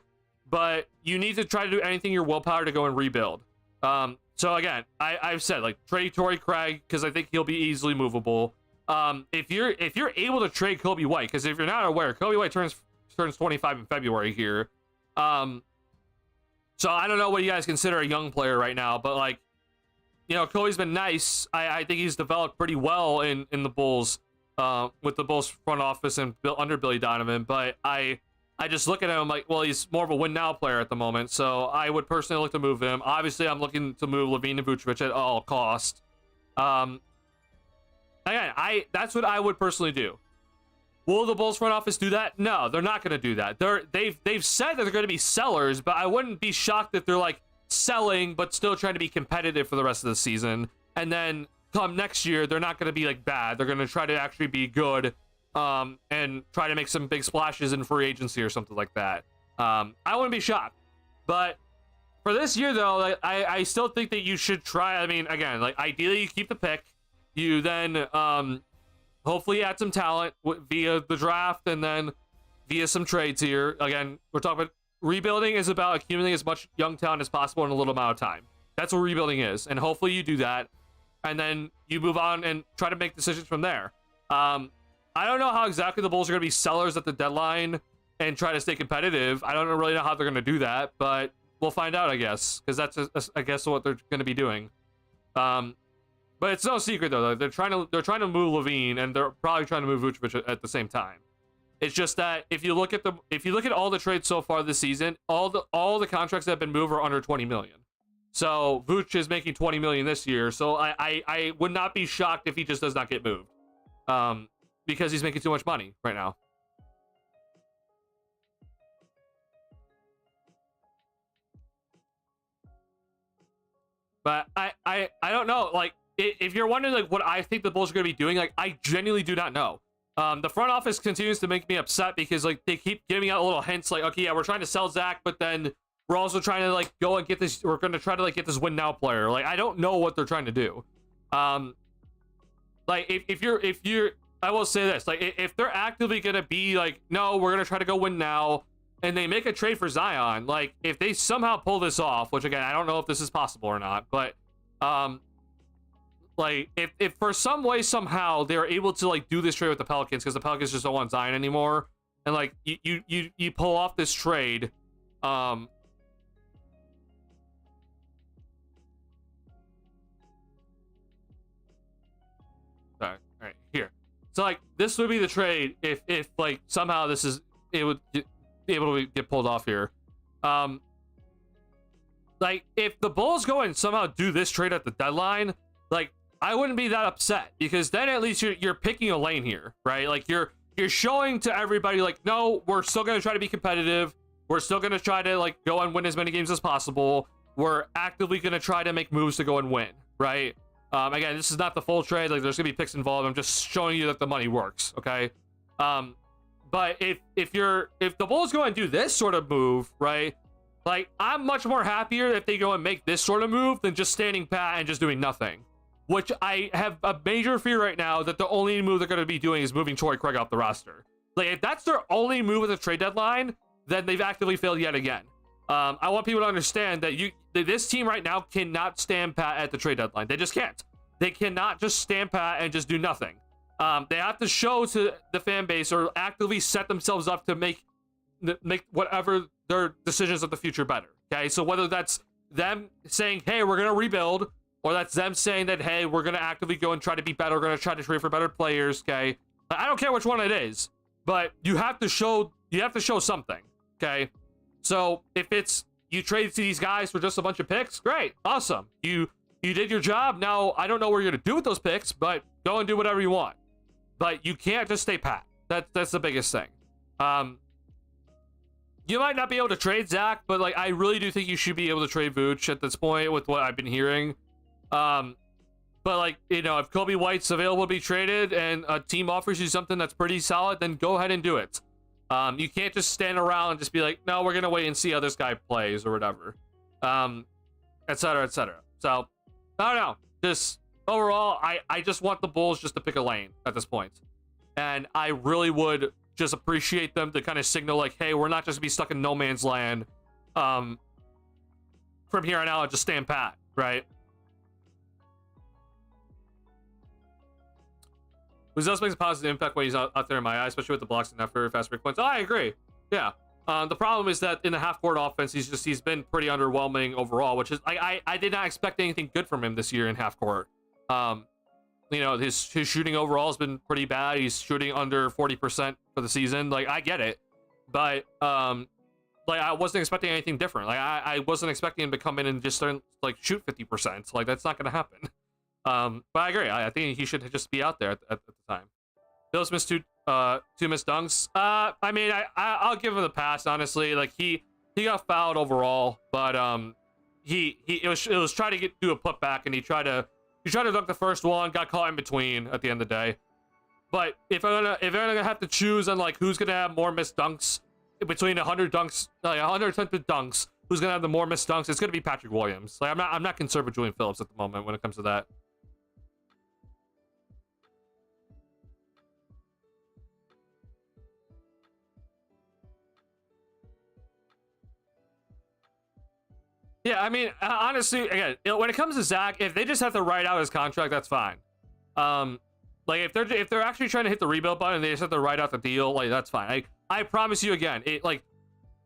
but you need to try to do anything in your willpower to go and rebuild. So again, I've said, like, trade Torrey Craig, because I think he'll be easily movable. If you're able to trade Kobe White, because if you're not aware, Kobe White turns 25 in February here. So I don't know what you guys consider a young player right now, but like, you know, Kobe's been nice. I think he's developed pretty well in the Bulls, with the Bulls front office and under Billy Donovan. But I I just look at him like, well, he's more of a win now player at the moment, so I would personally look to move him. Obviously, I'm looking to move Levine and Vucevic at all cost. Again, that's what I would personally do. Will the Bulls front office do that? No, they're not going to do that. They've said that they're going to be sellers, but I wouldn't be shocked if they're like selling, but still trying to be competitive for the rest of the season. And then come next year, they're not going to be like bad. They're going to try to actually be good, and try to make some big splashes in free agency or something like that. I wouldn't be shocked. But for this year, though, like, I still think that you should try. I mean, again, like ideally you keep the pick. You then hopefully add some talent via the draft and then via some trades here. Again, we're talking about rebuilding is about accumulating as much young talent as possible in a little amount of time. That's what rebuilding is. And hopefully you do that. And then you move on and try to make decisions from there. I don't know how exactly the Bulls are going to be sellers at the deadline and try to stay competitive. I don't really know how they're going to do that, but we'll find out, I guess, because that's, I guess, what they're going to be doing. But it's no secret though. They're trying to move Levine, and they're probably trying to move Vucevic at the same time. It's just that if you look at all the trades so far this season, all the contracts that have been moved are under 20 million. So Vucevic is making 20 million this year. So I would not be shocked if he just does not get moved, because he's making too much money right now. But I don't know. Like, if you're wondering like what I think the Bulls are going to be doing, like I genuinely do not know. The front office continues to make me upset because like they keep giving out little hints like, okay, yeah, we're trying to sell Zach, but then we're also trying to like go and get this. We're going to try to like get this win now player. Like I don't know what they're trying to do. Like if you're, I will say this, like if they're actively going to be like, no, we're going to try to go win now, and they make a trade for Zion, like if they somehow pull this off, which again I don't know if this is possible or not, but like if for some way somehow they're able to like do this trade with the Pelicans because the Pelicans just don't want Zion anymore, and like you pull off this trade, all right, here. So like this would be the trade if like somehow it would be able to get pulled off here. Like if the Bulls go and somehow do this trade at the deadline, like I wouldn't be that upset because then at least you're picking a lane here, right? Like you're showing to everybody like, no, we're still going to try to be competitive. We're still going to try to like go and win as many games as possible. We're actively going to try to make moves to go and win, right? Again, this is not the full trade. Like there's going to be picks involved. I'm just showing you that the money works, okay? But if the Bulls go and do this sort of move, right? Like I'm much more happier if they go and make this sort of move than just standing pat and just doing nothing. Which I have a major fear right now that the only move they're going to be doing is moving Torrey Craig off the roster. Like, if that's their only move at the trade deadline, then they've actively failed yet again. I want people to understand that this team right now cannot stand pat at the trade deadline. They just can't. They cannot just stand pat and just do nothing. They have to show to the fan base or actively set themselves up to make whatever their decisions of the future better. Okay, so whether that's them saying, hey, we're going to rebuild, or that's them saying that, hey, we're going to actively go and try to be better. We're going to try to trade for better players, okay? I don't care which one it is, but you have to show something, okay? So if it's you trade to these guys for just a bunch of picks, great, awesome. You did your job. Now, I don't know what you're going to do with those picks, but go and do whatever you want. But you can't just stay pat. That's the biggest thing. You might not be able to trade Zach, but like I really do think you should be able to trade Vooch at this point with what I've been hearing. But like, you know, if Kobe White's available to be traded and a team offers you something that's pretty solid, then go ahead and do it. You can't just stand around and just be like, no, we're gonna wait and see how this guy plays or whatever, etc., etc. So I don't know, just overall I just want the Bulls just to pick a lane at this point, and I really would just appreciate them to kind of signal like, hey, we're not just gonna be stuck in no man's land from here on out and just stand pat, right? Uzos makes a positive impact when he's out there in my eye, especially with the blocks and effort, fast break points. Oh, I agree. Yeah. The problem is that in the half-court offense, he's been pretty underwhelming overall, which is I did not expect anything good from him this year in half-court. You know, his shooting overall has been pretty bad. He's shooting under 40% for the season. Like, I get it, but like I wasn't expecting anything different. Like I wasn't expecting him to come in and just start, like shoot 50%. Like that's not gonna happen. But I agree. I think he should just be out there at the time. Bills missed two missed dunks. I mean, I'll give him the pass, honestly. Like he got fouled overall, but it was trying to do a putback, and he tried to dunk the first one, got caught in between at the end of the day. But if I'm gonna have to choose on like who's gonna have more missed dunks between 100 dunks, like 100 attempted dunks, who's gonna have the more missed dunks, it's gonna be Patrick Williams. Like I'm not concerned with Julian Phillips at the moment when it comes to that. Yeah, I mean, honestly, again, when it comes to Zach, if they just have to write out his contract, that's fine. Like if they're actually trying to hit the rebuild button, they just have to write out the deal. Like that's fine. I promise you again,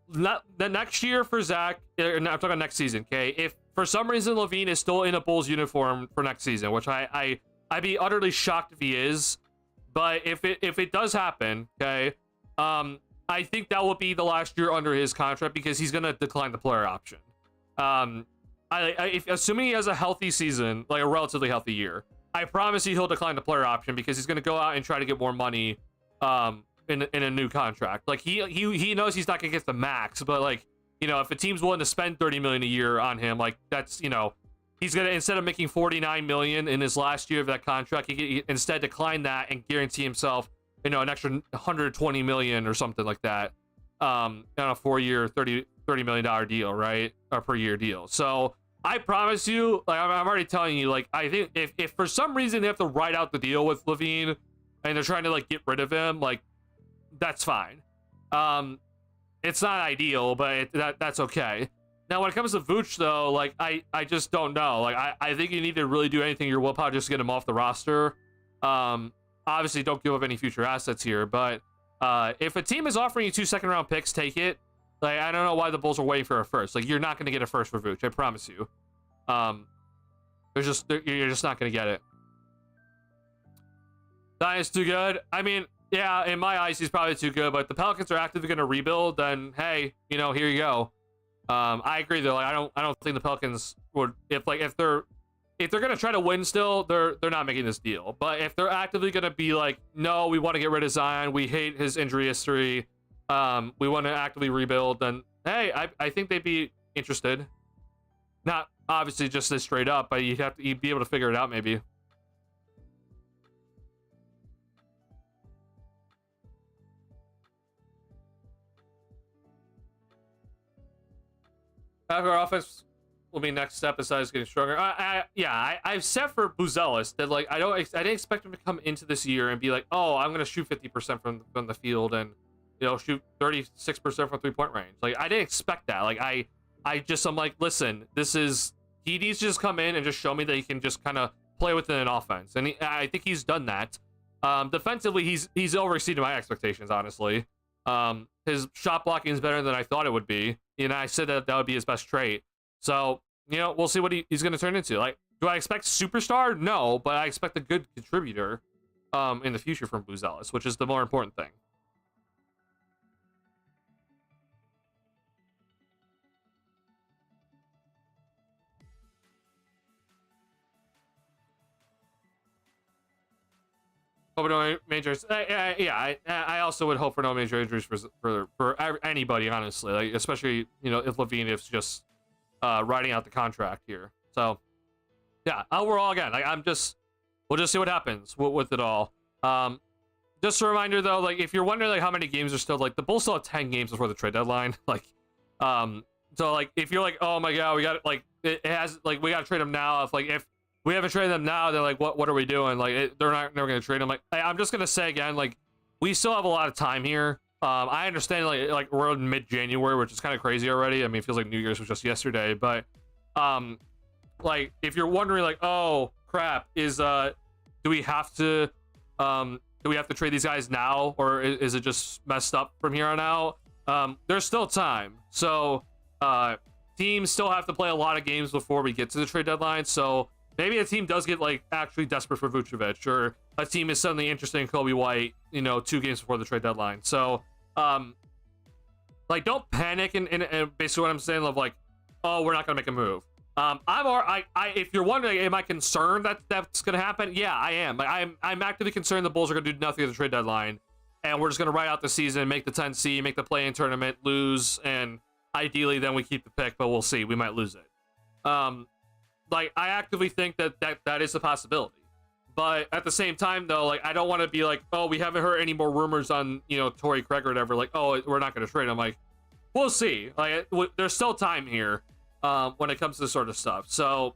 not the next year for Zach. I'm talking next season. Okay, if for some reason Levine is still in a Bulls uniform for next season, which I'd be utterly shocked if he is, but if it does happen, okay, I think that will be the last year under his contract because he's gonna decline the player option. Assuming he has a healthy season, like a relatively healthy year, I promise you he'll decline the player option because he's going to go out and try to get more money in a new contract. Like he knows he's not going to get the max, but like, you know, if a team's willing to spend 30 million a year on him, like that's, you know, he's going to, instead of making 49 million in his last year of that contract, he instead decline that and guarantee himself, you know, an extra 120 million or something like that on a 4-year $30 million deal, right? Or per year deal. So I promise you, like I'm already telling you, like I think if for some reason they have to write out the deal with Levine and they're trying to like get rid of him, like that's fine. It's not ideal, but that's okay. Now when it comes to Vooch though, like I just don't know. Like I think you need to really do anything in your willpower just to get him off the roster. Obviously don't give up any future assets here, but if a team is offering you 2 second-round picks, take it. Like, I don't know why the Bulls are waiting for a first. Like, you're not going to get a first for Vooch, I promise you. You're just not going to get it. Zion's too good. I mean, yeah, in my eyes, he's probably too good. But if the Pelicans are actively going to rebuild, then hey, you know, here you go. I agree though. Like, I don't think the Pelicans would, if they're going to try to win still, they're not making this deal. But if they're actively going to be like, no, we want to get rid of Zion, we hate his injury history, we want to actively rebuild, then hey, I think they'd be interested. Not obviously just this straight up, but you'd be able to figure it out maybe. Our offense will be next step besides getting stronger. I've said for Buzelis that like I didn't expect him to come into this year and be like, oh, I'm gonna shoot 50% from the field and, you know, shoot 36% from 3-point range. Like I didn't expect that. Like I'm like, listen, he needs to just come in and just show me that he can just kind of play within an offense, and I think he's done that. Defensively, he's overexceeded my expectations, honestly. His shot blocking is better than I thought it would be. You know, I said that would be his best trait. So, you know, we'll see what he's going to turn into. Like, do I expect superstar? No, but I expect a good contributor in the future from Buzelis, which is the more important thing. Hope no major. I also would hope for no major injuries for anybody, honestly. Like, especially, you know, if Levine is just riding out the contract here. So yeah, overall, again, like we'll just see what happens with it all. Just a reminder though, like if you're wondering like how many games are still, like the Bulls still have 10 games before the trade deadline. Like, so like if you're like, oh my god, we got like it has like we got to trade them now. If we haven't traded them now, they're like, what are we doing? Like they're never gonna trade them. Like I'm just gonna say again, like we still have a lot of time here. I understand like we're in mid-January, which is kind of crazy already. I mean, it feels like New Year's was just yesterday, but like if you're wondering like, oh crap, do we have to trade these guys now, or is it just messed up from here on out? There's still time. So teams still have to play a lot of games before we get to the trade deadline. So maybe a team does get like actually desperate for Vucevic, or a team is suddenly interested in Kobe White, you know, 2 games before the trade deadline. So like, don't panic and basically what I'm saying of like, oh, we're not gonna make a move. If you're wondering, am I concerned that that's gonna happen? Yeah, I am. Like, I'm actively concerned the Bulls are gonna do nothing at the trade deadline, and we're just gonna ride out the season, make the 10C, make the play-in tournament, lose, and ideally then we keep the pick, but we'll see. We might lose it. Like, I actively think that is a possibility. But at the same time, though, like, I don't want to be like, oh, we haven't heard any more rumors on, you know, Torrey Craig or whatever. Like, oh, we're not going to trade him. Like, we'll see. Like, there's still time here when it comes to this sort of stuff. So,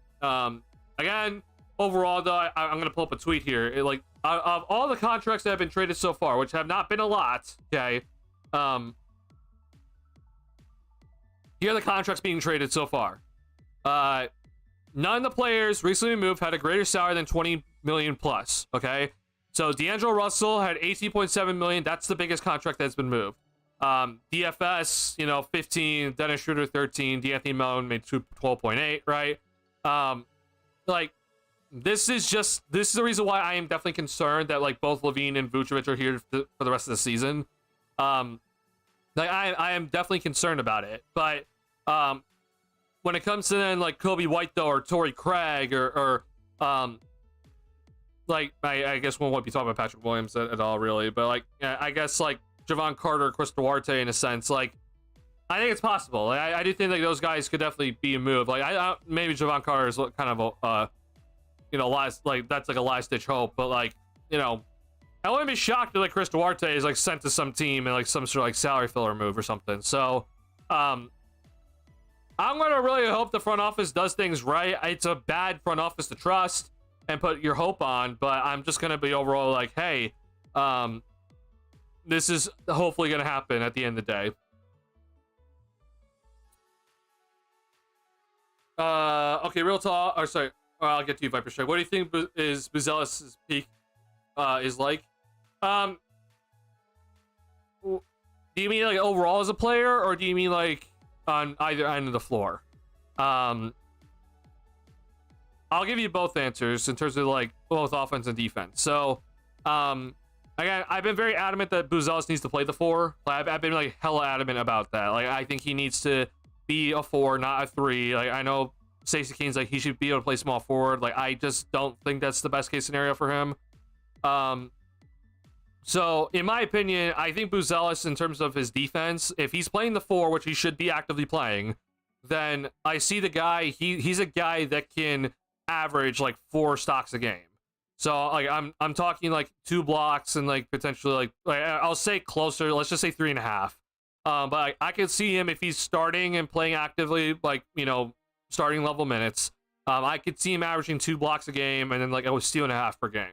again, overall, though, I'm going to pull up a tweet here. Like, of all the contracts that have been traded so far, which have not been a lot, okay, here are the contracts being traded so far. None of the players recently moved had a greater salary than 20 million plus. Okay, so D'Angelo Russell had 18.7 million. That's the biggest contract that's been moved. DFS, you know, 15. Dennis Schroeder 13. D'Anthony Melton made 12.8. Right. Like, this is the reason why I am definitely concerned that like both Levine and Vucevic are here for the rest of the season. Like, I am definitely concerned about it, but when it comes to then like Kobe White though, or Torrey Craig, or like I guess we won't be talking about Patrick Williams at all really, but like I guess like Javon Carter, Chris Duarte in a sense, like I think it's possible. Like, I do think like those guys could definitely be moved. Like I maybe Javon Carter is kind of a you know, last, like that's like a last ditch hope, but like, you know, I wouldn't be shocked if like Chris Duarte is like sent to some team and like some sort of like salary filler move or something. So I'm gonna really hope the front office does things right. It's a bad front office to trust and put your hope on, but I'm just gonna be overall like, hey, this is hopefully gonna happen at the end of the day. Okay, real talk. Or sorry, I'll get to you, Viper Strike. What do you think is Buzelis' peak is like? Do you mean like overall as a player, or do you mean like on either end of the floor? I'll give you both answers in terms of like both offense and defense. So, again, I've been very adamant that Buzelis needs to play the 4. Like, I've been like hella adamant about that. Like, I think he needs to be a 4, not a 3. Like, I know Stacey Keen's like he should be able to play small forward. Like, I just don't think that's the best case scenario for him. So in my opinion, I think Buzelis, in terms of his defense, if he's playing the 4, which he should be actively playing, then I see the guy, he's a guy that can average like 4 stocks a game. So like I'm talking like 2 blocks and like potentially like I'll say closer, let's just say 3.5. But I could see him if he's starting and playing actively, like, you know, starting level minutes. I could see him averaging 2 blocks a game and then like a steal and a half per game.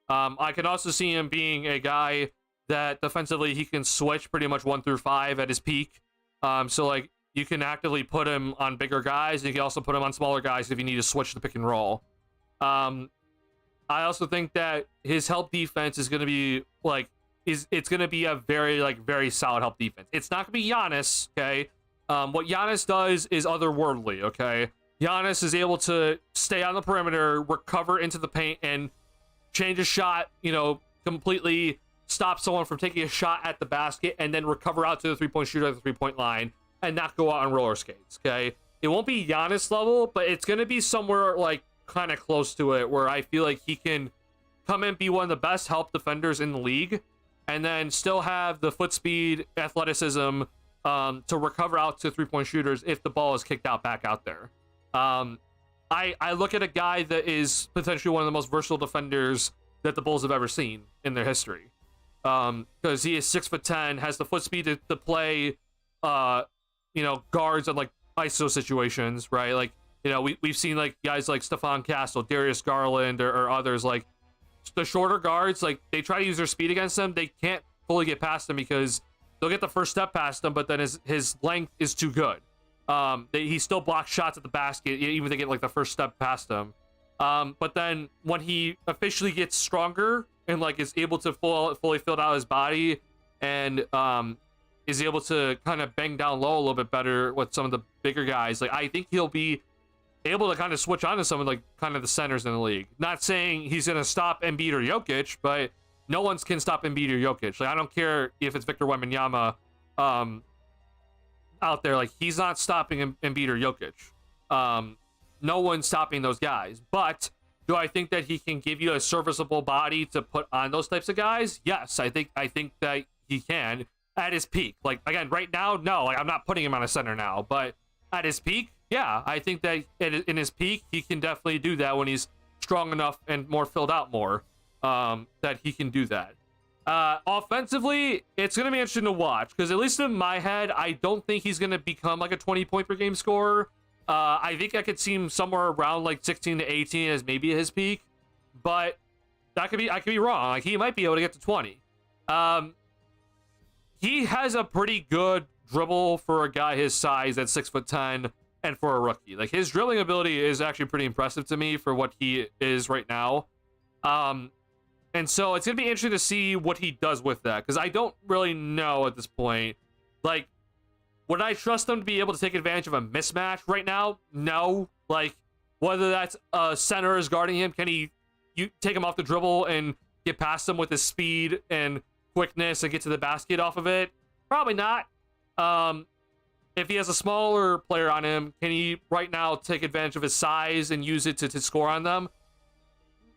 I can also see him being a guy that defensively he can switch pretty much 1 through 5 at his peak. So like you can actively put him on bigger guys, and you can also put him on smaller guys if you need to switch the pick and roll. I also think that his help defense is going to be like it's going to be a very solid help defense. It's not going to be Giannis, okay? What Giannis does is otherworldly, okay? Giannis is able to stay on the perimeter, recover into the paint, and change a shot, you know, completely stop someone from taking a shot at the basket and then recover out to the 3-point shooter at the 3-point line and not go out on roller skates, okay? It won't be Giannis level, but it's going to be somewhere like kind of close to it where I feel like he can come and be one of the best help defenders in the league and then still have the foot speed, athleticism to recover out to 3-point shooters if the ball is kicked out back out there. I look at a guy that is potentially one of the most versatile defenders that the Bulls have ever seen in their history. Because he is 6'10", has the foot speed to play, you know, guards on like ISO situations, right? Like, you know, we've seen like guys like Stephon Castle, Darius Garland, or others. Like the shorter guards, like they try to use their speed against them. They can't fully get past them because they'll get the first step past them, but then his length is too good. He still blocks shots at the basket, even if they get like the first step past him. But then when he officially gets stronger and like is able to fully fill out his body and is able to kind of bang down low a little bit better with some of the bigger guys, like I think he'll be able to kind of switch on to some of like kind of the centers in the league. Not saying he's gonna stop Embiid or Jokic, but no one can stop Embiid or Jokic. Like I don't care if it's Victor Wembanyama. out there. Like, he's not stopping Embiid or Jokic. No one's stopping those guys. But do I think that he can give you a serviceable body to put on those types of guys? Yes, I think that he can at his peak. Like, again, right now, no, like, I'm not putting him on a center now, but at his peak, yeah, I think that in his peak, he can definitely do that when he's strong enough and more filled out more, that he can do that. Offensively, it's going to be interesting to watch, because at least in my head, I don't think he's going to become like a 20-point per game scorer. I think I could see him somewhere around like 16 to 18 as maybe his peak, but I could be wrong. Like, he might be able to get to 20. He has a pretty good dribble for a guy his size at 6'10", and for a rookie. Like, his dribbling ability is actually pretty impressive to me for what he is right now. And so it's gonna be interesting to see what he does with that, because I don't really know at this point. Like, would I trust him to be able to take advantage of a mismatch right now? No. Like, whether that's a center is guarding him, can you take him off the dribble and get past him with his speed and quickness and get to the basket off of it? Probably not. If he has a smaller player on him, can he right now take advantage of his size and use it to score on them?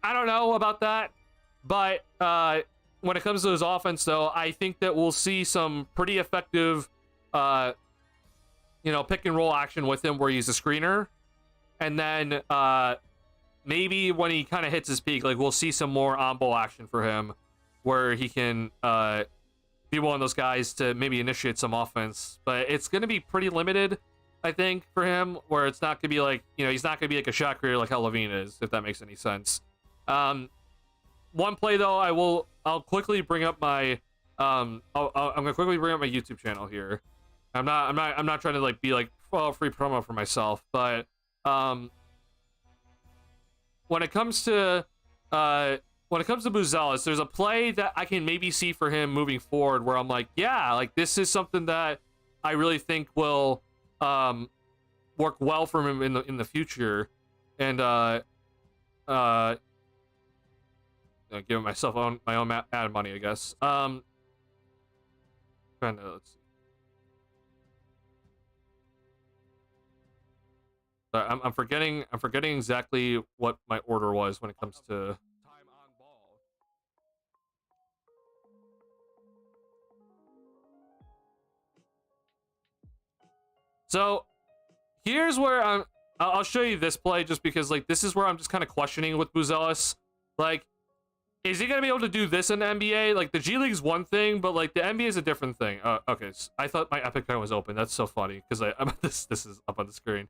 I don't know about that. But when it comes to his offense, though, I think that we'll see some pretty effective pick and roll action with him where he's a screener. And then maybe when he kind of hits his peak, like, we'll see some more on-ball action for him where he can be one of those guys to maybe initiate some offense. But it's going to be pretty limited, I think, for him, where it's not going to be like, he's not going to be like a shot creator like how Levine is, if that makes any sense. One play, though, I'll quickly bring up my I'm gonna quickly bring up my YouTube channel here. I'm not trying to like be like free promo for myself, but when it comes to Buzelis, there's a play that I can maybe see for him moving forward where I'm like, yeah, like, this is something that I really think will work well for him in the future, and giving myself my own ad money, I guess. Let's see. Sorry, I'm forgetting exactly what my order was when it comes to time on ball. So here's where I'll show you this play, just because, like, this is where I'm just kind of questioning with Buzelis. Like, is he gonna be able to do this in the NBA? Like, the G League's one thing, but like the NBA is a different thing. Okay, so I thought my Epic pen was open. That's so funny because this is up on the screen.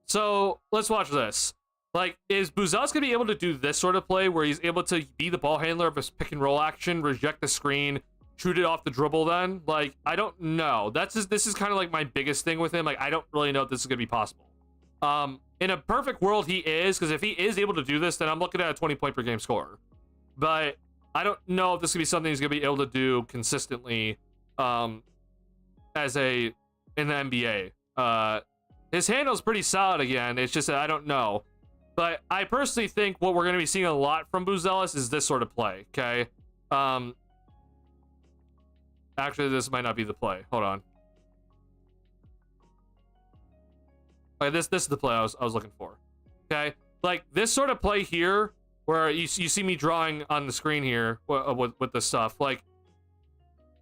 So let's watch this. Like, is Buzelis gonna be able to do this sort of play where he's able to be the ball handler of his pick and roll action, reject the screen, shoot it off the dribble? Then, like, I don't know. This is kind of like my biggest thing with him. Like, I don't really know if this is gonna be possible. In a perfect world, he is, because if he is able to do this, then I'm looking at a 20-point per game scorer. But I don't know if this could be something he's going to be able to do consistently in the NBA. His handle's pretty solid again. It's just that I don't know. But I personally think what we're going to be seeing a lot from Buzelis is this sort of play, okay? Actually, this might not be the play. Hold on. Okay, this is the play I was looking for. Okay, like this sort of play here, where you see me drawing on the screen here with this stuff, like,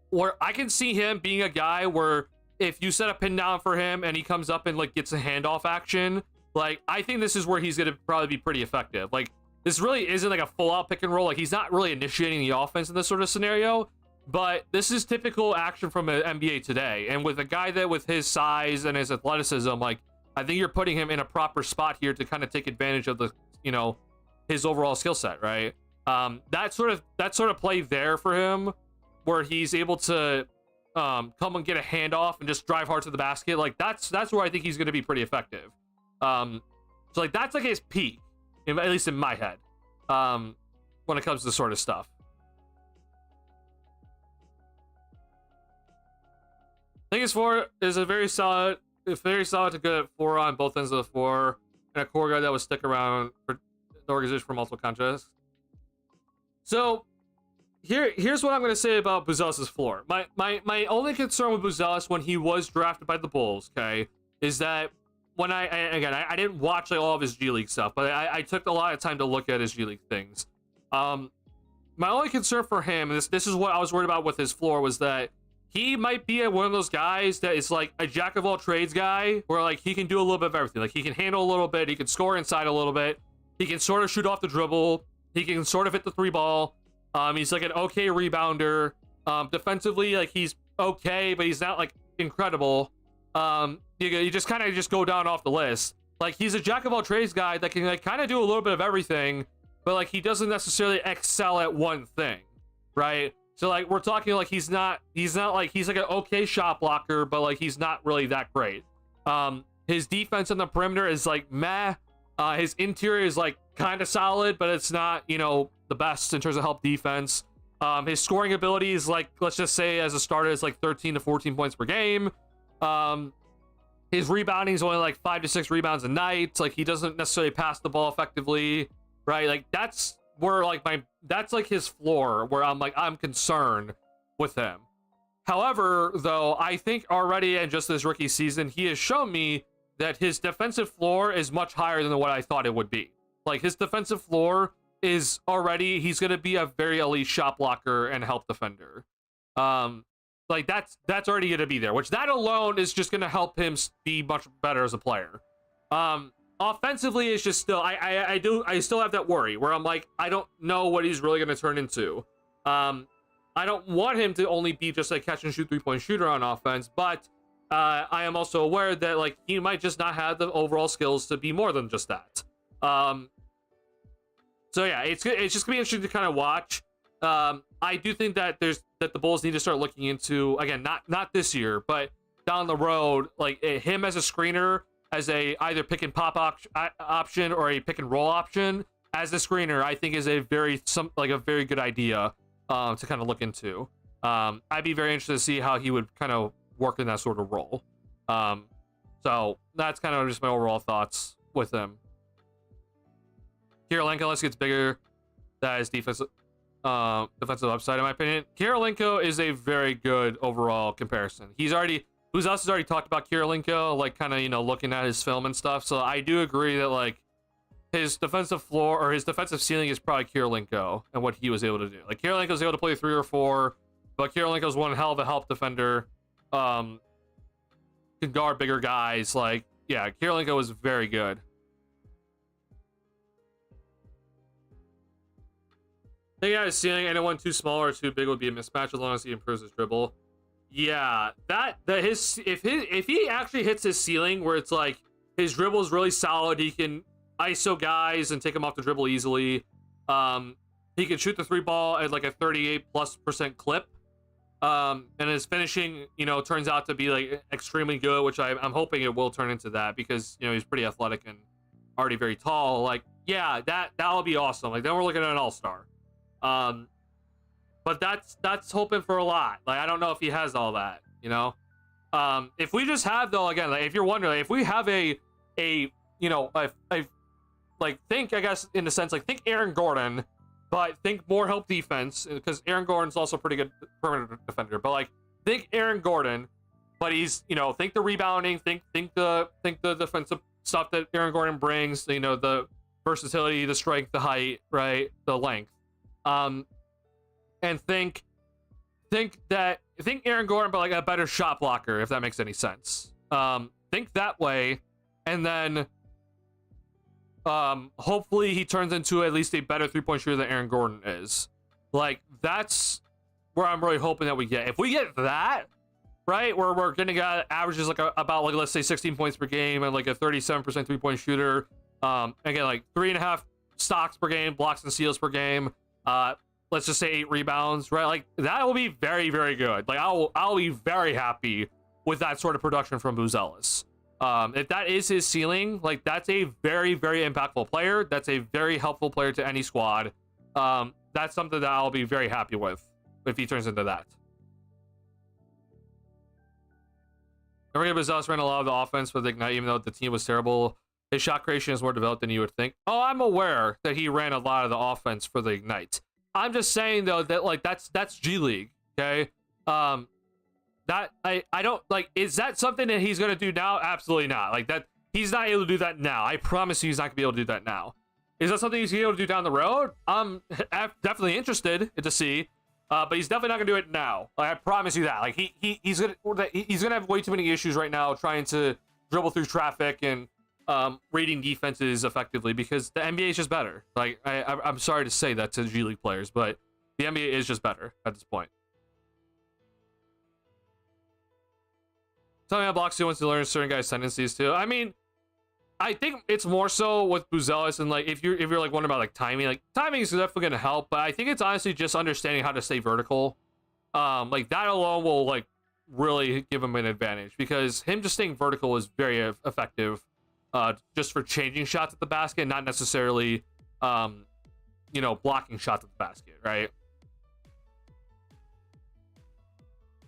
where I can see him being a guy where if you set a pin down for him and he comes up and like gets a handoff action, like, I think this is where he's gonna probably be pretty effective. Like, this really isn't like a full out pick and roll. Like, he's not really initiating the offense in this sort of scenario. But this is typical action from an NBA today, and with a guy that with his size and his athleticism, like, I think you're putting him in a proper spot here to kind of take advantage of the, his overall skill set, right? That sort of play there for him, where he's able to come and get a handoff and just drive hard to the basket. Like, that's where I think he's going to be pretty effective. So like that's like his peak, at least in my head, when it comes to this sort of stuff. I think his floor is very solid to good at four on both ends of the floor, and a core guy that would stick around for the organization for multiple contests. So here's what I'm gonna say about Buzelis' floor. My only concern with Buzelis when he was drafted by the Bulls, okay, is that when I didn't watch like all of his G League stuff, but I took a lot of time to look at his G League things. My only concern for him, and this is what I was worried about with his floor, was that he might be one of those guys that is like a jack of all trades guy, where like he can do a little bit of everything. Like he can handle a little bit, he can score inside a little bit, he can sort of shoot off the dribble, he can sort of hit the 3-ball. He's like an okay rebounder. Defensively, like he's okay, but he's not like incredible. You just kind of just go down off the list. Like he's a jack of all trades guy that can like kind of do a little bit of everything, but like he doesn't necessarily excel at one thing, right? So like we're talking like he's like an okay shot blocker, but like he's not really that great. His defense on the perimeter is like meh. His interior is like kind of solid, but it's not, you know, the best in terms of help defense. His scoring ability is like, let's just say as a starter, it's like 13 to 14 points per game. His rebounding is only like 5 to 6 rebounds a night. Like he doesn't necessarily pass the ball effectively, right? Like that's where like that's like his floor, where I'm concerned with him. However, though, I think already in just this rookie season, he has shown me that his defensive floor is much higher than what I thought it would be. Like his defensive floor is already, he's going to be a very elite shot blocker and help defender. Like that's already going to be there, which that alone is just going to help him be much better as a player. Offensively, it's just still, I still have that worry where I'm like, I don't know what he's really going to turn into. I don't want him to only be just a catch and shoot 3-point shooter on offense, but I am also aware that like he might just not have the overall skills to be more than just that. So yeah, it's just gonna be interesting to kind of watch. I do think that the Bulls need to start looking into, again, not this year, but down the road, like him as a screener, as a either pick and pop option or a pick and roll option as a screener. I think is a very good idea to kind of look into. I'd be very interested to see how he would kind of work in that sort of role. So that's kind of just my overall thoughts with him. Kirilenko, unless he gets bigger, that is defensive upside in my opinion. Kirilenko is a very good overall comparison. Buzelis has already talked about Kirilenko, like kind of, you know, looking at his film and stuff. So I do agree that like his defensive floor or his defensive ceiling is probably Kirilenko and what he was able to do. Like Kirilenko was able to play 3 or 4, but Kirilenko's one hell of a help defender. Can guard bigger guys. Like, yeah, Kirilenko was very good. Thinking out his ceiling, anyone too small or too big would be a mismatch as long as he improves his dribble. Yeah, if he actually hits his ceiling where it's like his dribble is really solid, he can ISO guys and take them off the dribble easily. He can shoot the 3-ball at like a 38+% clip. And his finishing, you know, turns out to be like extremely good, which I'm hoping it will turn into that because, you know, he's pretty athletic and already very tall. Like, yeah, that'll be awesome. Like then we're looking at an all-star. But that's hoping for a lot. Like I don't know if he has all that, you know. If we just have, though, again, like if you're wondering, like, if we have a you know, like think, I guess in the sense, like think Aaron Gordon, but think more help defense, because Aaron Gordon's also a pretty good perimeter defender. But like think Aaron Gordon, but he's, you know, think the rebounding, think the defensive stuff that Aaron Gordon brings, you know, the versatility, the strength, the height, right, the length. And think Aaron Gordon, but like a better shot blocker, if that makes any sense. Think that way, and then hopefully he turns into at least a better 3-point shooter than Aaron Gordon is. Like that's where I'm really hoping that we get. If we get that, right, where we're getting guy that averages like about like, let's say 16 points per game and like a 37% 3-point shooter. Again, like 3.5 stocks per game, blocks and steals per game. Let's just say 8 rebounds, right? Like that will be very, very good. Like I'll be very happy with that sort of production from Buzelis. If that is his ceiling, like that's a very, very impactful player. That's a very helpful player to any squad. That's something that I'll be very happy with if he turns into that. Buzelis ran a lot of the offense for the Ignite, even though the team was terrible. His shot creation is more developed than you would think. Oh, I'm aware that he ran a lot of the offense for the Ignite. I'm just saying though that like that's G League, okay? That I don't like. Is that something that he's gonna do now? Absolutely not. Like that, he's not able to do that now. I promise you, he's not gonna be able to do that now. Is that something he's gonna be able to do down the road? I'm definitely interested to see, but he's definitely not gonna do it now. Like, I promise you that. Like he's gonna have way too many issues right now trying to dribble through traffic and reading defenses effectively because the NBA is just better. Like I'm sorry to say that to G League players, but the NBA is just better at this point. Something about Bloxy wants to learn certain guys' tendencies too. I mean, I think it's more so with Buzelis and like if you're like wondering about like timing is definitely gonna help, but I think it's honestly just understanding how to stay vertical. Like that alone will like really give him an advantage because him just staying vertical is very effective. Just for changing shots at the basket, not necessarily, blocking shots at the basket, right?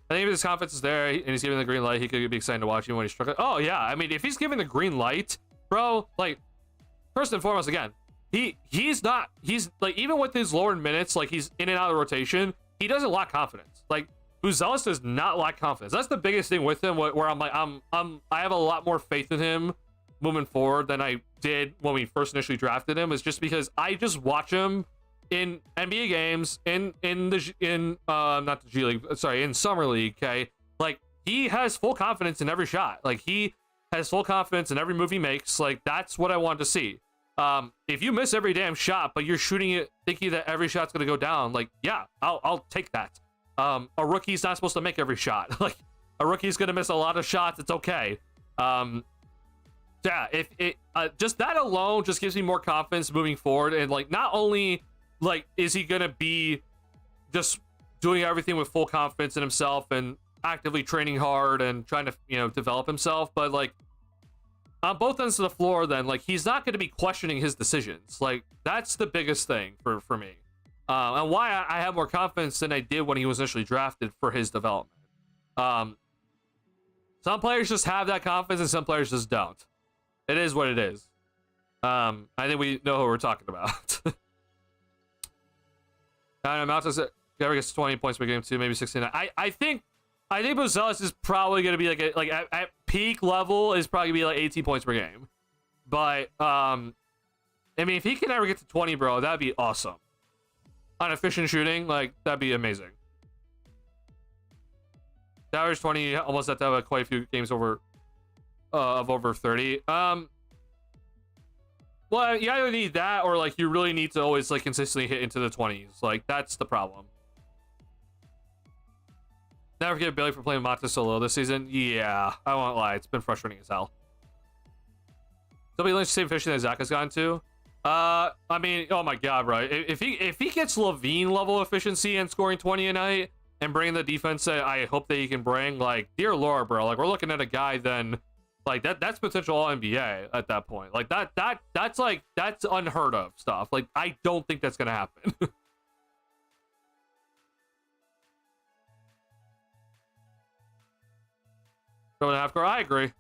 I think if his confidence is there and he's giving the green light, he could be excited to watch him when he's struggling. Oh yeah, I mean, if he's giving the green light, bro, like first and foremost, again, he's like even with his lower minutes, like he's in and out of the rotation, he doesn't lack confidence. Like Buzelis does not lack confidence. That's the biggest thing with him. Where I'm like, I have a lot more faith in him moving forward than I did when we first initially drafted him. Is just because I just watch him in NBA games in not the G League, sorry, in Summer League, okay? Like he has full confidence in every shot. Like he has full confidence in every move he makes. Like that's what I want to see. If you miss every damn shot, but you're shooting it thinking that every shot's gonna go down, like yeah, I'll take that. A rookie's not supposed to make every shot. Like a rookie's gonna miss a lot of shots. It's okay. Yeah, if it just that alone just gives me more confidence moving forward, and like not only like is he gonna be just doing everything with full confidence in himself and actively training hard and trying to develop himself, but like on both ends of the floor, then like he's not going to be questioning his decisions. Like that's the biggest thing for me, and why I have more confidence than I did when he was initially drafted for his development. Some players just have that confidence and some players just don't. It is what it is. I think we know who we're talking about. Mountains ever gets 20 points per game too, maybe 69. I think Buzelis is probably going to be like at peak level is probably gonna be like 18 points per game. But I mean, if he can ever get to 20, bro, that'd be awesome. On efficient shooting, like that'd be amazing. The average 20, almost have to have quite a few games over of over 30. Well, you either need that or like you really need to always like consistently hit into the 20s. Like that's the problem. Never forget Billy for playing Mata so low this season. Yeah, I won't lie, it's been frustrating as hell. Somebody Lynch same efficient that Zach has gotten to. I mean, oh my god, bro. If he gets Levine level efficiency and scoring 20 a night and bringing the defense that I hope that he can bring, like dear Lord, bro. Like we're looking at a guy then. Like that's potential all NBA at that point. Like that's unheard of stuff. Like I don't think that's gonna happen. 12.5 core, I agree.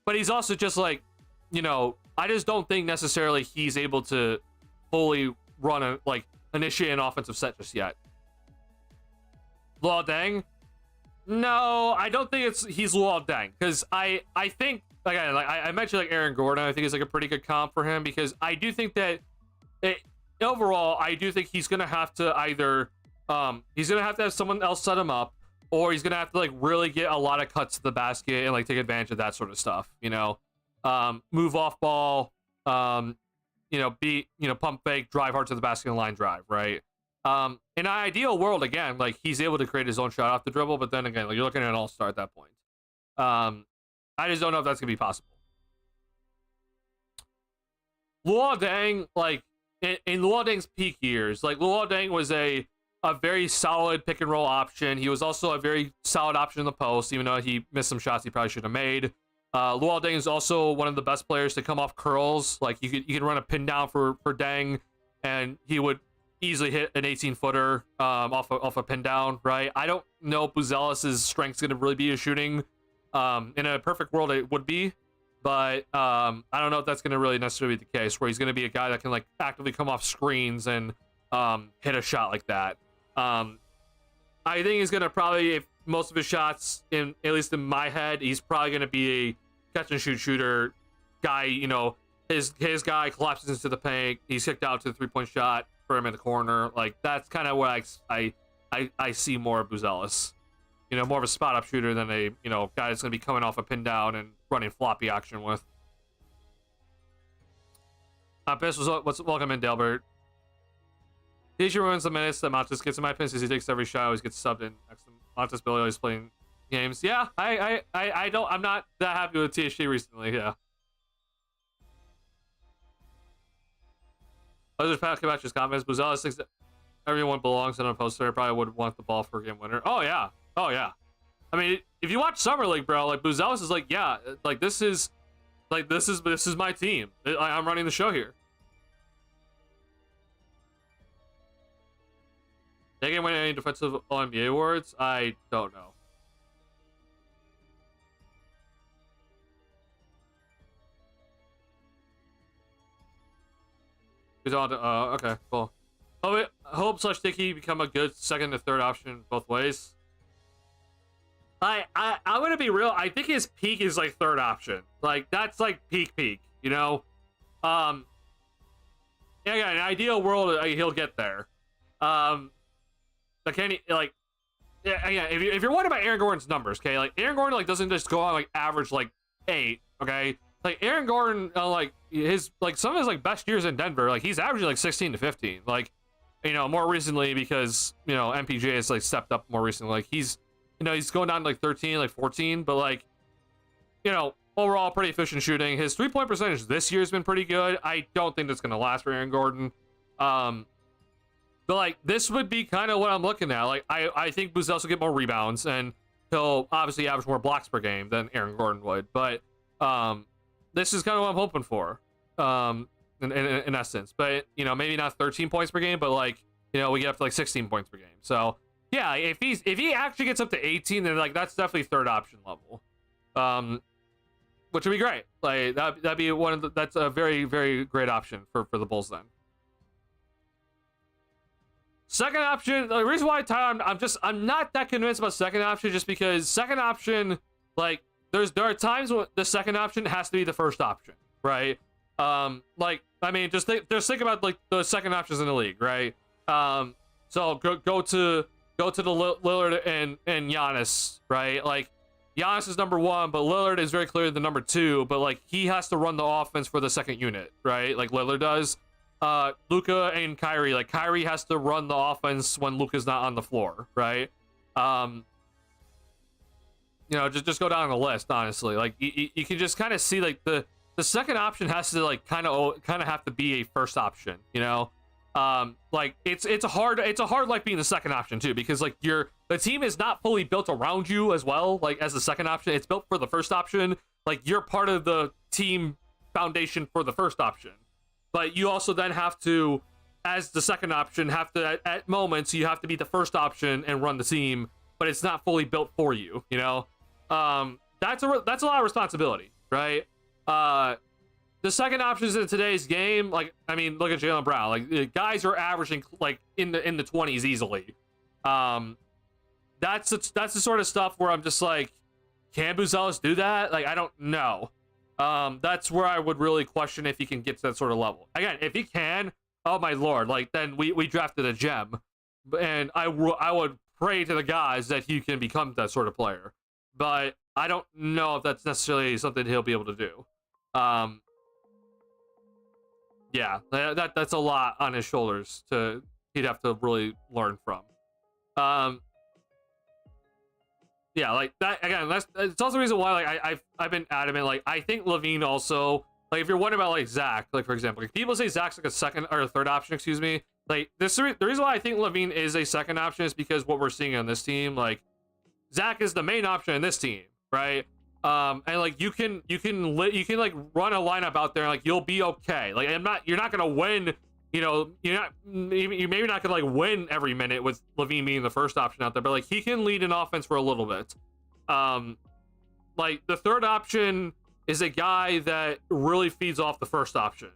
But he's also just like, I just don't think necessarily he's able to fully run initiate an offensive set just yet. Luol Deng? No, I don't think he's Luol Deng, because I think again, like I mentioned, like Aaron Gordon, I think is like a pretty good comp for him, because I do think that overall I do think he's gonna have to either he's gonna have to have someone else set him up, or he's gonna have to like really get a lot of cuts to the basket and like take advantage of that sort of stuff, move off ball, pump fake, drive hard to the basket and line drive, right? In an ideal world, again, like he's able to create his own shot off the dribble, but then again, like you're looking at an all-star at that point. I just don't know if that's gonna be possible. Luol Deng, like in Luol Deng's peak years, like Luol Deng was a very solid pick and roll option. He was also a very solid option in the post, even though he missed some shots he probably should have made. Luol Deng is also one of the best players to come off curls. Like you could run a pin down for Deng, and he would easily hit an 18-footer off a pin down, right? I don't know if Buzelis' strength's going to really be his shooting. In a perfect world, it would be, but I don't know if that's going to really necessarily be the case, where he's going to be a guy that can like actively come off screens and hit a shot like that. I think he's gonna probably, if most of his shots, in at least in my head, he's probably gonna be a catch and shoot shooter guy. You know, his guy collapses into the paint, he's kicked out to the 3-point shot for him in the corner. Like, that's kind of what I see more of Buzelis. You know, more of a spot up shooter than a, you know, guy that's gonna be coming off a pin down and running floppy action with. Best was welcome in, Delbert. He usually ruins the minutes that Montes gets, in my opinion, since he takes every shot, always gets subbed in. Montes Billy always playing games. Yeah, I'm not that happy with THG recently. Yeah. Others Pat about his confidence. Buzelis thinks that everyone belongs on a poster. Probably would want the ball for a game winner. Oh yeah, oh yeah. I mean, if you watch Summer League, bro, like Buzelis is like, yeah, like this is my team. I'm running the show here. They can win any defensive All-NBA awards? I don't know. He's on. Okay, cool. Hope / Dickey become a good second or third option both ways. I'm gonna be real. I think his peak is like third option. Like, that's like peak, you know. Yeah, in an ideal world, he'll get there. Like, yeah. If you're worried about Aaron Gordon's numbers, okay, like Aaron Gordon like doesn't just go on like average like 8, okay. Like Aaron Gordon, like his like some of his like best years in Denver, like he's averaging like 16 to 15. Like, you know, more recently because, you know, MPJ has like stepped up more recently. Like he's, you know, he's going down to like 13, like 14, but like, you know, overall pretty efficient shooting. His 3-point percentage this year has been pretty good. I don't think that's gonna last for Aaron Gordon. But like this would be kind of what I'm looking at. Like I think Buzelis will get more rebounds and he'll obviously average more blocks per game than Aaron Gordon would. But this is kind of what I'm hoping for, in essence. But, you know, maybe not 13 points per game, but like, you know, we get up to like 16 points per game. So yeah, if he actually gets up to 18, then like that's definitely third option level, which would be great. Like that'd be that's a very, very great option for the Bulls then. Second option, the reason why I'm not that convinced about second option, just because second option, like there are times when the second option has to be the first option, right? Like, I mean, just think about like the second options in the league, right? So go to the Lillard and Giannis, right? Like Giannis is number 1, but Lillard is very clearly the number 2, but like he has to run the offense for the second unit, right? Like Lillard does. Luka and Kyrie, like Kyrie has to run the offense when Luka's not on the floor, right? You know, just go down the list, honestly. Like you can just kind of see like the second option has to like kind of have to be a first option, you know. Like it's a hard life being the second option too, because like the team is not fully built around you as well. Like as the second option, it's built for the first option. Like you're part of the team foundation for the first option. But you also then have to, as the second option, have to at moments you have to be the first option and run the team, but it's not fully built for you. You know, that's a lot of responsibility, right? The second options in today's game, like I mean, look at Jaylen Brown. Like guys are averaging like in the 20s easily. That's the sort of stuff where I'm just like, can Buzelis do that? Like I don't know. That's where I would really question if he can get to that sort of level. Again, if he can, oh my lord, like then we drafted a gem, and I would pray to the gods that he can become that sort of player. But I don't know if that's necessarily something he'll be able to do. Yeah, that's a lot on his shoulders he'd have to really learn from. Yeah, like that again. It's also the reason why like I've been adamant. Like I think Levine also, like if you're wondering about like Zach, like for example, like people say Zach's like a second or a third option, excuse me. Like the reason why I think Levine is a second option is because what we're seeing on this team, like Zach is the main option in this team, right? And like you can like run a lineup out there and like you'll be okay. Like you're not gonna win. You know, you're maybe not gonna like win every minute with Levine being the first option out there, but like he can lead an offense for a little bit. Like the third option is a guy that really feeds off the first option.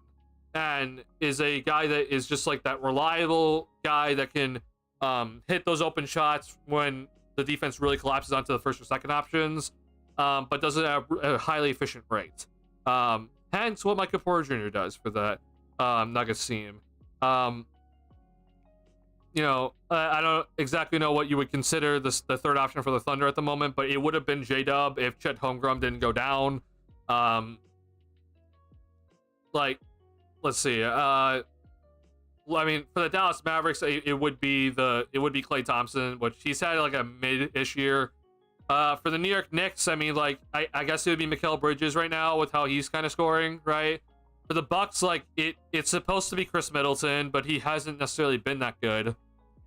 and is a guy that is just like that reliable guy that can hit those open shots when the defense really collapses onto the first or second options, but does it at a highly efficient rate. Hence what Michael Porter Jr. does for that Nuggets team. You know, I don't exactly know what you would consider the third option for the Thunder at the moment, but it would have been J-Dub if Chet Holmgren didn't go down. Like, let's see. I mean, for the Dallas Mavericks, it would be Klay Thompson, which he's had like a mid-ish year. For the New York Knicks, I mean, like, I guess it would be Mikal Bridges right now with how he's kind of scoring, right? For the Bucks, like, it's supposed to be Chris Middleton, but he hasn't necessarily been that good.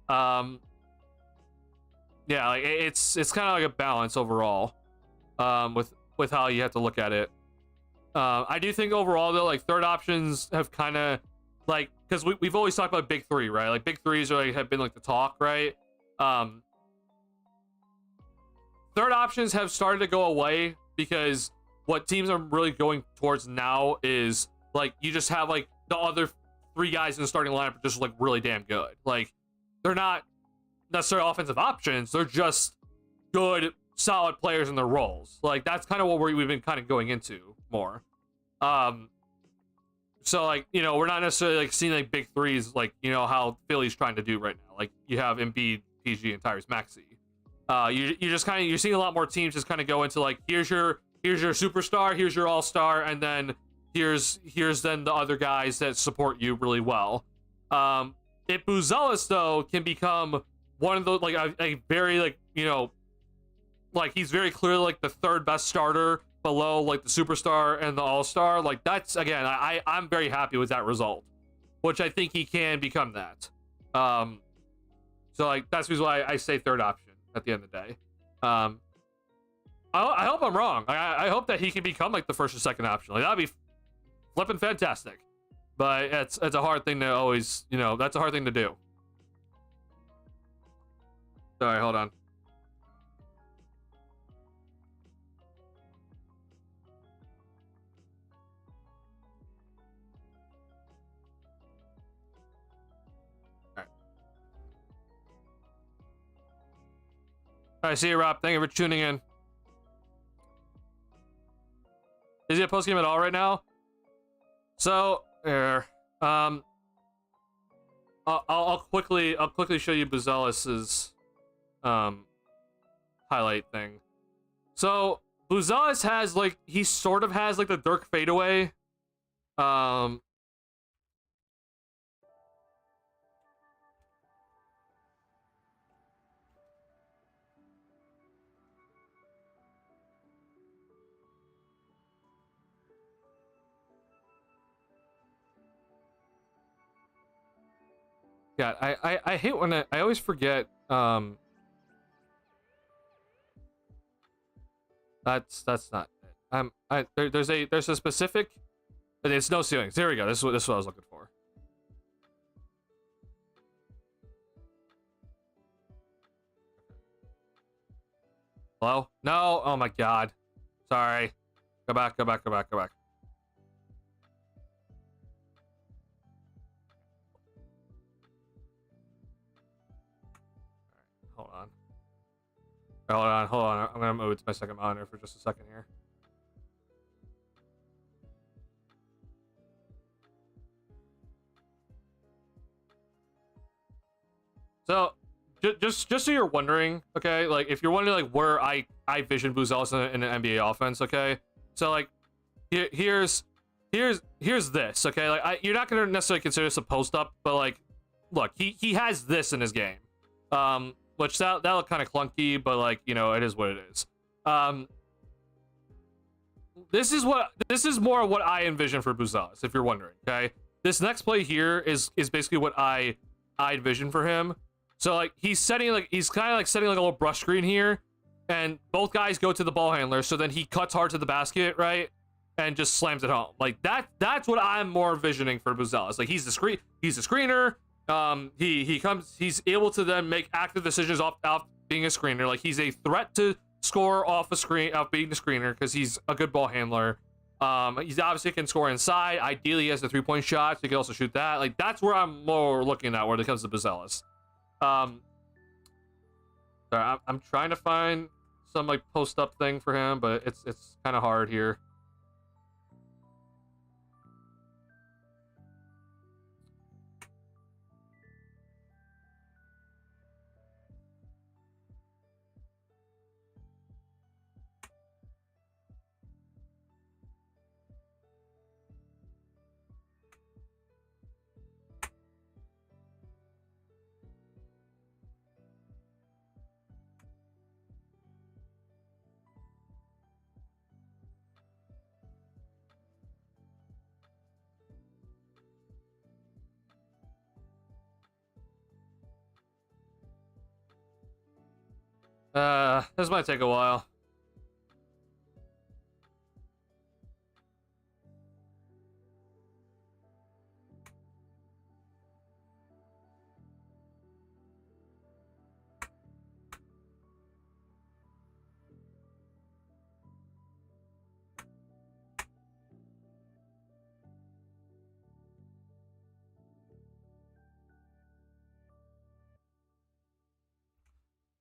Yeah, like it's kind of like a balance overall, with how you have to look at it. I do think overall though, like third options have kind of like, because we've always talked about big three, right? Like big threes are like have been like the talk, right? Third options have started to go away because what teams are really going towards now is like you just have like the other three guys in the starting lineup are just like really damn good. Like they're not necessarily offensive options, they're just good, solid players in their roles. Like that's kind of what we've been kind of going into more. So like, you know, we're not necessarily like seeing like big threes like, you know, how Philly's trying to do right now. Like you have Embiid, PG, and Tyrese Maxey. You just kind of, you're seeing a lot more teams just kind of go into like, here's your superstar, here's your all-star, and then here's then the other guys that support you really well. If Buzelis though can become one of those like a very like, you know, like he's very clearly like the third best starter below like the superstar and the all-star, like that's again I'm very happy with that result, which I think he can become that. So like that's the reason why I say third option at the end of the day. I hope I'm wrong. I hope that he can become like the first or second option. Like that'd be flipping fantastic. But it's a hard thing to always, you know, that's a hard thing to do. Sorry, hold on. All right, see you, Rob. Thank you for tuning in. Is he a post game at all right now? So, here, I'll quickly show you Buzelis's highlight thing. So Buzelis has like, he sort of has like the Dirk fadeaway. Yeah, I hate when I always forget. That's not it. There's a specific. It's no ceilings. There we go. This is what I was looking for. Hello? No. Oh my God. Sorry. Go back. Hold on. I'm gonna move it to my second monitor for just a second here. So, just so you're wondering, okay, like if you're wondering like where I vision Buzelis in an NBA offense, okay, so like here's this, okay, like you're not gonna necessarily consider this a post up, but like look, he has this in his game, which that look kind of clunky, but like, you know, it is what it is. This is more what I envision for Buzelis, if you're wondering, okay? This next play here is basically what I envision for him. So like he's kind of like setting like a little brush screen here, and both guys go to the ball handler, so then he cuts hard to the basket, right? And just slams it home. Like that's what I'm more envisioning for Buzelis. Like he's the screener. He's able to then make active decisions off being a screener. Like he's a threat to score off a screen, being a screener, because he's a good ball handler. He's obviously can score inside. Ideally, he has the 3-point shot, so he can also shoot that. Like, that's where I'm more looking at when it comes to Buzelis. Sorry, I'm trying to find some like post up thing for him, but it's kind of hard here. This might take a while.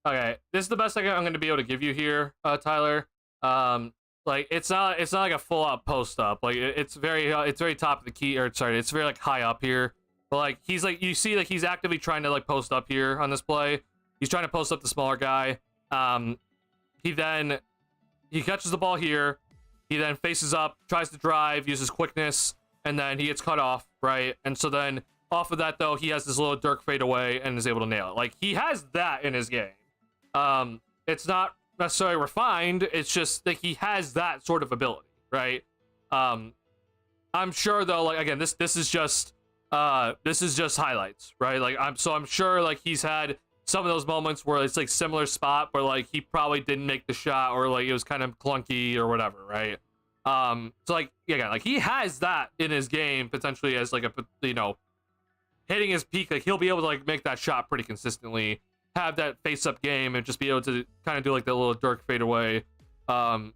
Okay, this is the best I'm going to be able to give you here, Tyler. Like it's not like a full out post up. Like it's very top of the key, or sorry, it's very like high up here. But like he's like, you see like he's actively trying to like post up here on this play. He's trying to post up the smaller guy. He catches the ball here. He then faces up, tries to drive, uses quickness, and then he gets cut off, right? And so then off of that though, he has this little Dirk fade away and is able to nail it. Like he has that in his game. It's not necessarily refined, it's just that he has that sort of ability, right? I'm sure though, like again, this is just highlights, right? Like I'm sure like he's had some of those moments where it's like similar spot where like he probably didn't make the shot, or like it was kind of clunky or whatever, right? So like yeah, like he has that in his game potentially as like a, you know, hitting his peak, like he'll be able to like make that shot pretty consistently, have that face-up game, and just be able to kind of do like that little Dirk fadeaway over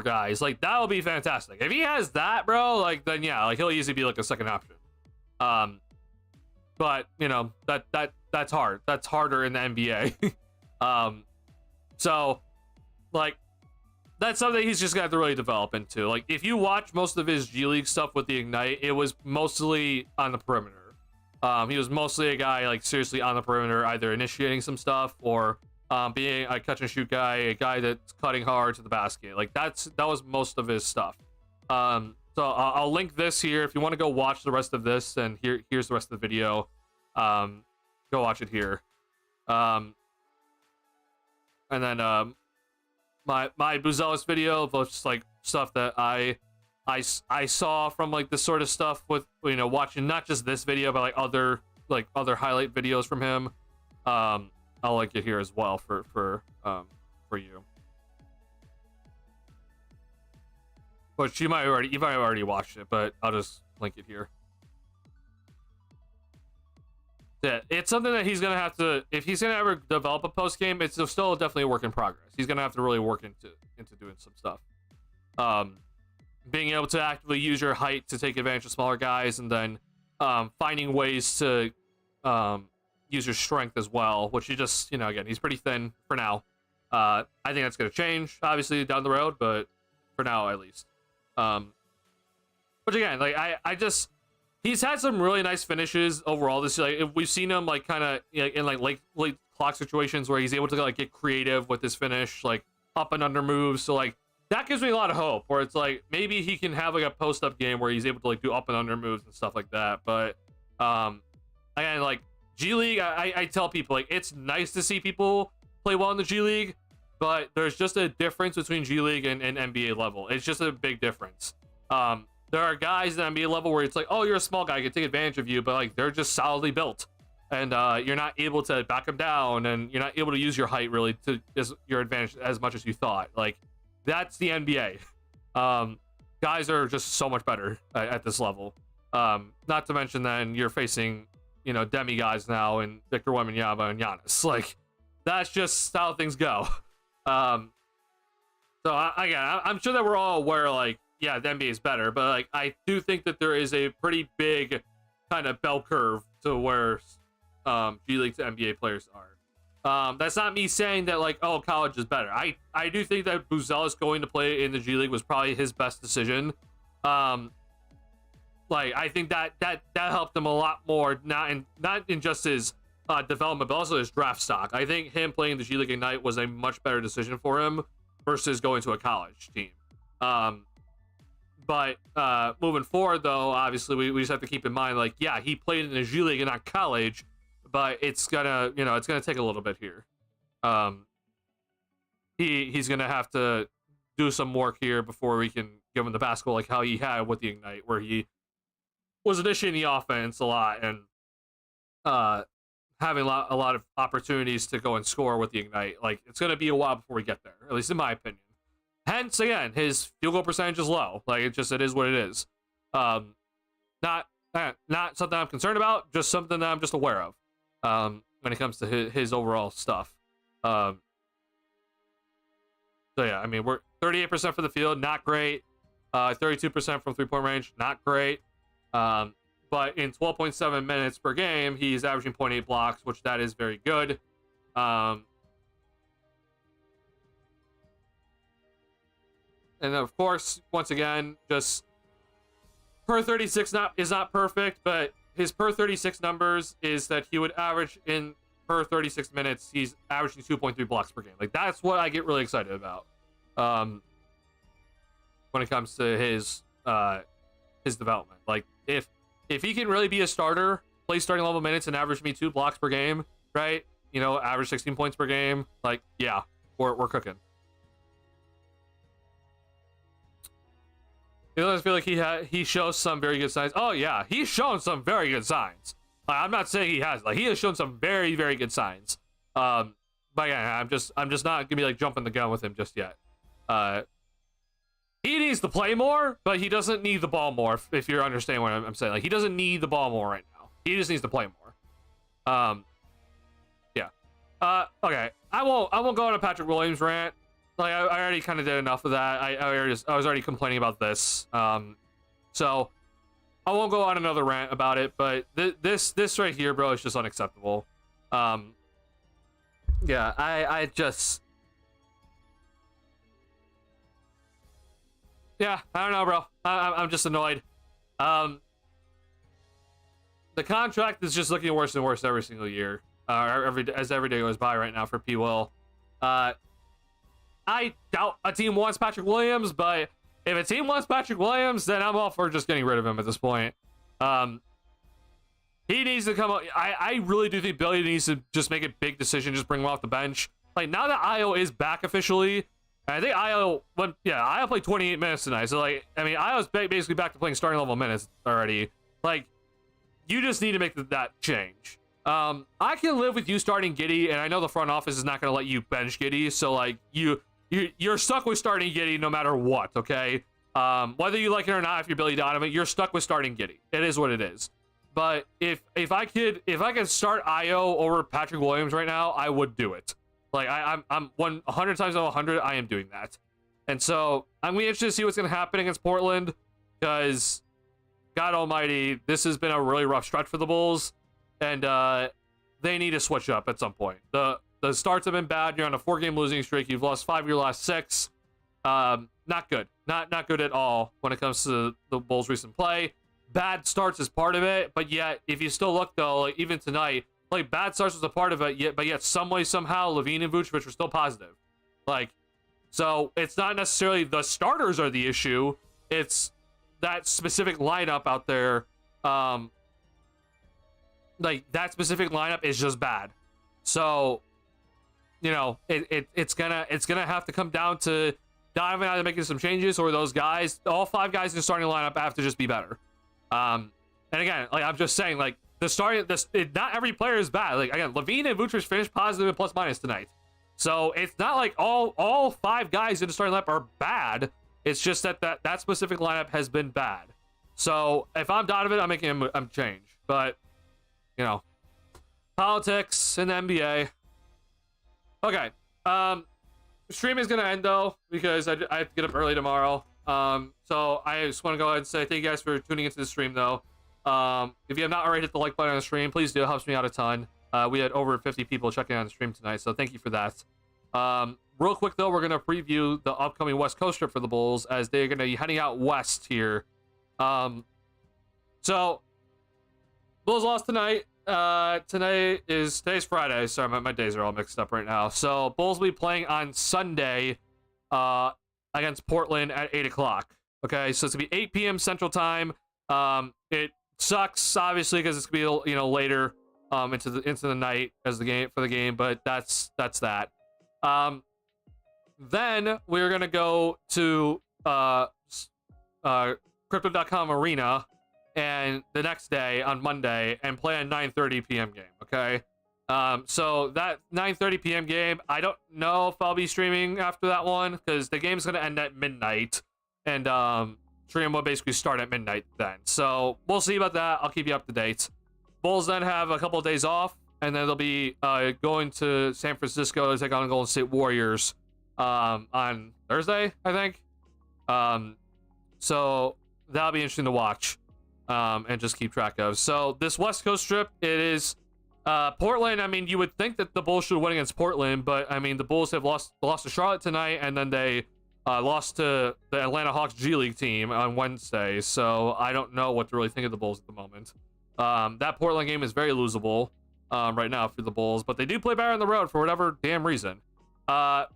guys. Like that would be fantastic if he has that, bro. Like then yeah, like he'll easily be like a second option. But you know that's hard. That's harder in the NBA. So like that's something he's just got to really develop into. Like if you watch most of his G League stuff with the Ignite, it was mostly on the perimeter. He was mostly a guy like seriously on the perimeter, either initiating some stuff or being a catch and shoot guy, a guy that's cutting hard to the basket. Like that was most of his stuff. So I'll link this here if you want to go watch the rest of this, and here's the rest of the video. Go watch it here. And then my Buzelis video of just like stuff that I saw from like this sort of stuff with, you know, watching not just this video but like other highlight videos from him. I'll link it here as well for you. But you might have already watched it, but I'll just link it here. Yeah, it's something that he's gonna have to, if he's gonna ever develop a post game, it's still definitely a work in progress. He's gonna have to really work into doing some stuff. Being able to actively use your height to take advantage of smaller guys, and then finding ways to use your strength as well, which you just, you know, again, he's pretty thin for now. I think that's going to change, obviously, down the road, but for now, at least. But again, like, I just, he's had some really nice finishes overall this year. Like, we've seen him, like, kind of, you know, in, like, late clock situations where he's able to, like, get creative with his finish, like, up and under moves. So, like, that gives me a lot of hope, where it's like maybe he can have like a post-up game where he's able to like do up and under moves and stuff like that. But again, like G League, I tell people like it's nice to see people play well in the G League, but there's just a difference between G League and NBA level. It's just a big difference. There are guys at NBA level where it's like, oh, you're a small guy, I can take advantage of you, but like they're just solidly built, and you're not able to back them down, and you're not able to use your height really to your advantage as much as you thought. Like that's the NBA. Guys are just so much better at this level. Not to mention then you're facing, you know, demi-guys now and Victor Wembanyama and Giannis. Like, that's just how things go. So So I'm sure that we're all aware, like, yeah, the NBA is better, but like I do think that there is a pretty big kind of bell curve to where G League to NBA players are. That's not me saying that like, oh, college is better. I do think that Buzelis going to play in the G League was probably his best decision. Like I think that helped him a lot more, not in just his development, but also his draft stock. I think him playing the G League Ignite was a much better decision for him versus going to a college team. But moving forward, though, obviously we just have to keep in mind, like, yeah, he played in the G League and not college, but it's gonna take a little bit here. He's gonna have to do some work here before we can give him the basketball like how he had with the Ignite, where he was initiating the offense a lot and having a lot of opportunities to go and score with the Ignite. Like, it's gonna be a while before we get there, at least in my opinion. Hence, again, his field goal percentage is low. Like, it is what it is. Not something I'm concerned about, just something that I'm just aware of when it comes to his overall stuff. So yeah, I mean, we're 38% for the field, not great. 32% from three-point range, not great. But in 12.7 minutes per game, he's averaging 0.8 blocks, which that is very good. And of course, once again, just per 36 is not perfect, but his per 36 numbers is that he would average in per 36 minutes, he's averaging 2.3 blocks per game. Like, that's what I get really excited about when it comes to his development. Like, if he can really be a starter, play starting level minutes and average me 2 blocks per game, right? You know, average 16 points per game. Like, yeah, we're cooking. I feel like he shows some very good signs. Oh yeah, he's shown some very good signs. I'm not saying he has. Like, he has shown some very, very good signs. But yeah, I'm just not gonna be like jumping the gun with him just yet. He needs to play more, but he doesn't need the ball more. If you understand what I'm saying, like, he doesn't need the ball more right now. He just needs to play more. Yeah. Okay. I won't go on a Patrick Williams rant. Like, I already kind of did enough of that. I was already complaining about this. So I won't go on another rant about it, but this right here, bro, is just unacceptable. Yeah, I just... Yeah, I don't know, bro. I'm just annoyed. The contract is just looking worse and worse every single year. As every day goes by right now for P. Will. I doubt a team wants Patrick Williams, but if a team wants Patrick Williams, then I'm all for just getting rid of him at this point. He needs to come up. I really do think Billy needs to just make a big decision, just bring him off the bench. Like, now that Io is back officially, I think Io played 28 minutes tonight. So, like, I mean, Io's basically back to playing starting level minutes already. Like, you just need to make that change. I can live with you starting Giddey, and I know the front office is not going to let you bench Giddey, so, like, you're stuck with starting Giddey no matter what, okay? Whether you like it or not, if you're Billy Donovan, you're stuck with starting Giddey. It is what it is. But if I could start Io over Patrick Williams right now, I would do it. Like, I'm 100 times out of 100, I am doing that. And so I'm gonna be interested to see what's gonna happen against Portland, because God Almighty, this has been a really rough stretch for the Bulls, and they need to switch up at some point. The starts have been bad. You're on a 4-game losing streak. You've lost 5 of your last 6. Not good. Not good at all when it comes to the Bulls' recent play. Bad starts is part of it, but yet, if you still look, though, like, even tonight, like, bad starts was a part of it, but yet some way, somehow, Levine and Vucevic were still positive. Like, so it's not necessarily the starters are the issue. It's that specific lineup out there. Like, that specific lineup is just bad. So, you know, it's gonna have to come down to Donovan either making some changes, or those guys, all 5 guys in the starting lineup have to just be better. And again, like, I'm just saying, like, not every player is bad. Like, again, Levine and Vucevic finished positive and plus minus tonight. So it's not like all 5 guys in the starting lineup are bad. It's just that specific lineup has been bad. So if I'm Donovan, I'm making him change. But, you know, politics in the NBA. Okay. stream is gonna end though because I have to get up early tomorrow. So I just want to go ahead and say thank you guys for tuning into the stream though. If you have not already hit the like button on the stream, please do. It helps me out a ton. We had over 50 people checking out the stream tonight, so thank you for that. Real quick though, we're gonna preview the upcoming West Coast trip for the Bulls as they're gonna be heading out west here. So Bulls lost tonight. Today's Friday. Sorry, my days are all mixed up right now. So Bulls will be playing on Sunday against Portland at 8 o'clock. Okay, so it's gonna be 8 p.m. Central Time. It sucks obviously because it's gonna be later into the night as the game, but that's that. Then we're gonna go to Crypto.com Arena and the next day on Monday and play a 9:30 p.m. game. Okay, so that 9:30 p.m. game, I don't know if I'll be streaming after that one because the game's gonna end at midnight, and stream will basically start at midnight then. So we'll see about that. I'll keep you up to date. Bulls then have a couple of days off, and then they'll be going to San Francisco to take on the Golden State Warriors on Thursday, I think. So that'll be interesting to watch. And just keep track of. So this West Coast trip, it is Portland. I mean, you would think that the Bulls should win against Portland, but I mean, the Bulls have lost to Charlotte tonight, and then they lost to the Atlanta Hawks G League team on Wednesday. So I don't know what to really think of the Bulls at the moment. That Portland game is very losable right now for the Bulls, but they do play better on the road for whatever damn reason. LA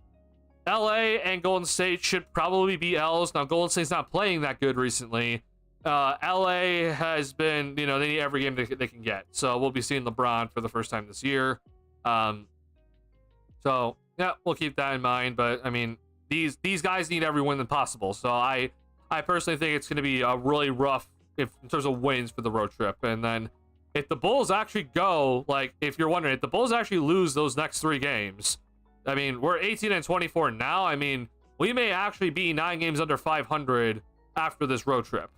and Golden State should probably be L's. Now Golden State's not playing that good recently. LA has been, they need every game they can get. So we'll be seeing LeBron for the first time this year. So yeah, we'll keep that in mind. But I mean, these guys need every win possible. So I personally think it's going to be a really rough in terms of wins for the road trip. And then if the Bulls actually go, like if you're wondering, if the Bulls actually lose those next 3 games, I mean, we're 18-24 now. I mean, we may actually be 9 games under 500 after this road trip.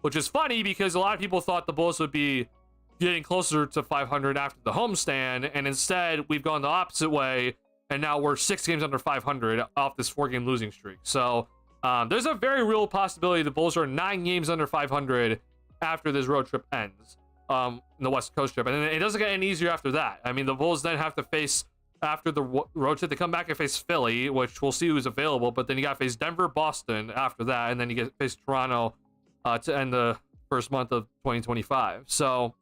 Which is funny because a lot of people thought the Bulls would be getting closer to 500 after the homestand, and instead we've gone the opposite way, and now we're 6 games under 500 off this 4-game losing streak. So there's a very real possibility the Bulls are 9 games under 500 after this road trip ends, in the West Coast trip, and it doesn't get any easier after that. I mean, the Bulls then have to face, after the road trip, they come back and face Philly, which we'll see who's available, but then you got to face Denver, Boston after that, and then you get face Toronto to end the first month of 2025. So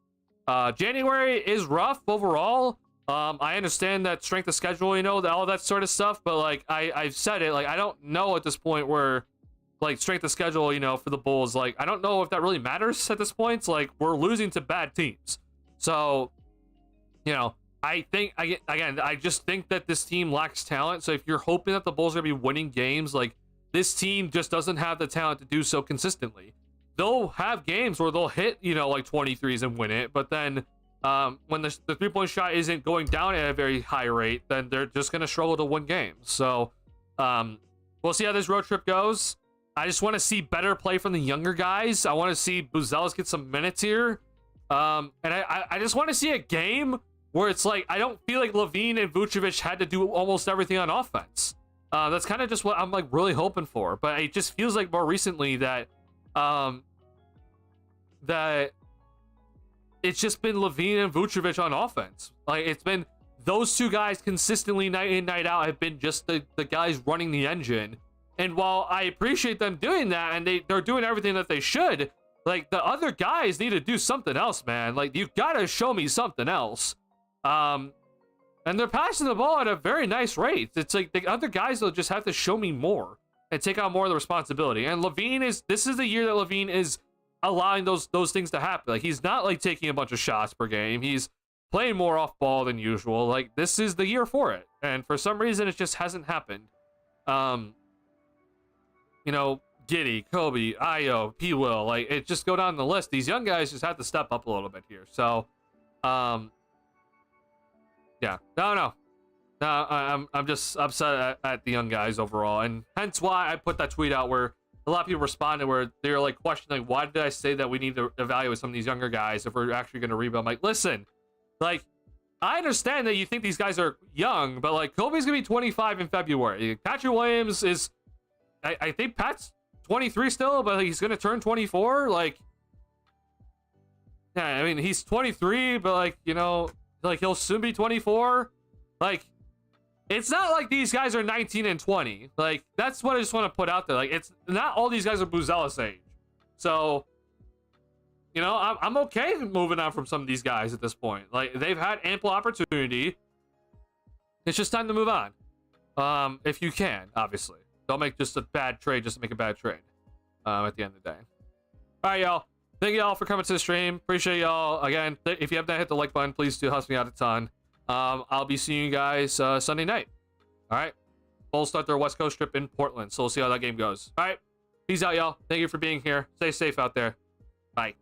January is rough overall. I understand that strength of schedule, all that sort of stuff, but like I've said it, like I don't know at this point where like strength of schedule, for the Bulls, like I don't know if that really matters at this point. It's like we're losing to bad teams. So I think I just think that this team lacks talent. So if you're hoping that the Bulls are gonna be winning games, like this team just doesn't have the talent to do so consistently. They'll have games where they'll hit, like 23s and win it. But then when the 3-point shot isn't going down at a very high rate, then they're just going to struggle to win games. So we'll see how this road trip goes. I just want to see better play from the younger guys. I want to see Buzelis get some minutes here. And I just want to see a game where it's like, I don't feel like Levine and Vucevic had to do almost everything on offense. That's kind of just what I'm like really hoping for. But it just feels like more recently that that it's just been Levine and Vucevic on offense. Like it's been those 2 guys consistently night in, night out have been just the guys running the engine. And while I appreciate them doing that and they're doing everything that they should, like the other guys need to do something else, man. Like you gotta show me something else. And they're passing the ball at a very nice rate. It's like the other guys will just have to show me more and take on more of the responsibility. And this is the year that Levine is allowing those things to happen. Like he's not like taking a bunch of shots per game. He's playing more off ball than usual. Like this is the year for it. And for some reason it just hasn't happened. Giddey, Kobe, Ayo, P. Will, like it just go down the list. These young guys just have to step up a little bit here. So yeah, no, I'm just upset at the young guys overall, and hence why I put that tweet out where a lot of people responded where they're like questioning, like, why did I say that we need to evaluate some of these younger guys if we're actually going to rebuild? I'm like, listen, like I understand that you think these guys are young, but like Kobe's gonna be 25 in February. Patrick Williams is, I think Pat's 23 still, but he's gonna turn 24. Like, yeah, I mean he's 23, but like, you know, like he'll soon be 24. Like, it's not like these guys are 19 and 20. Like, that's what I just want to put out there. Like, it's not all these guys are Buzelis age. So, you know, I'm okay moving on from some of these guys at this point. Like, they've had ample opportunity. It's just time to move on. If you can, obviously. Don't make just a bad trade just to make a bad trade. At the end of the day. All right, y'all. Thank y'all for coming to the stream. Appreciate y'all. Again, if you have not hit the like button, please do. Helps me out a ton. I'll be seeing you guys Sunday night. All right. Bulls start their West Coast trip in Portland, so we'll see how that game goes. All right. Peace out, y'all. Thank you for being here. Stay safe out there. Bye.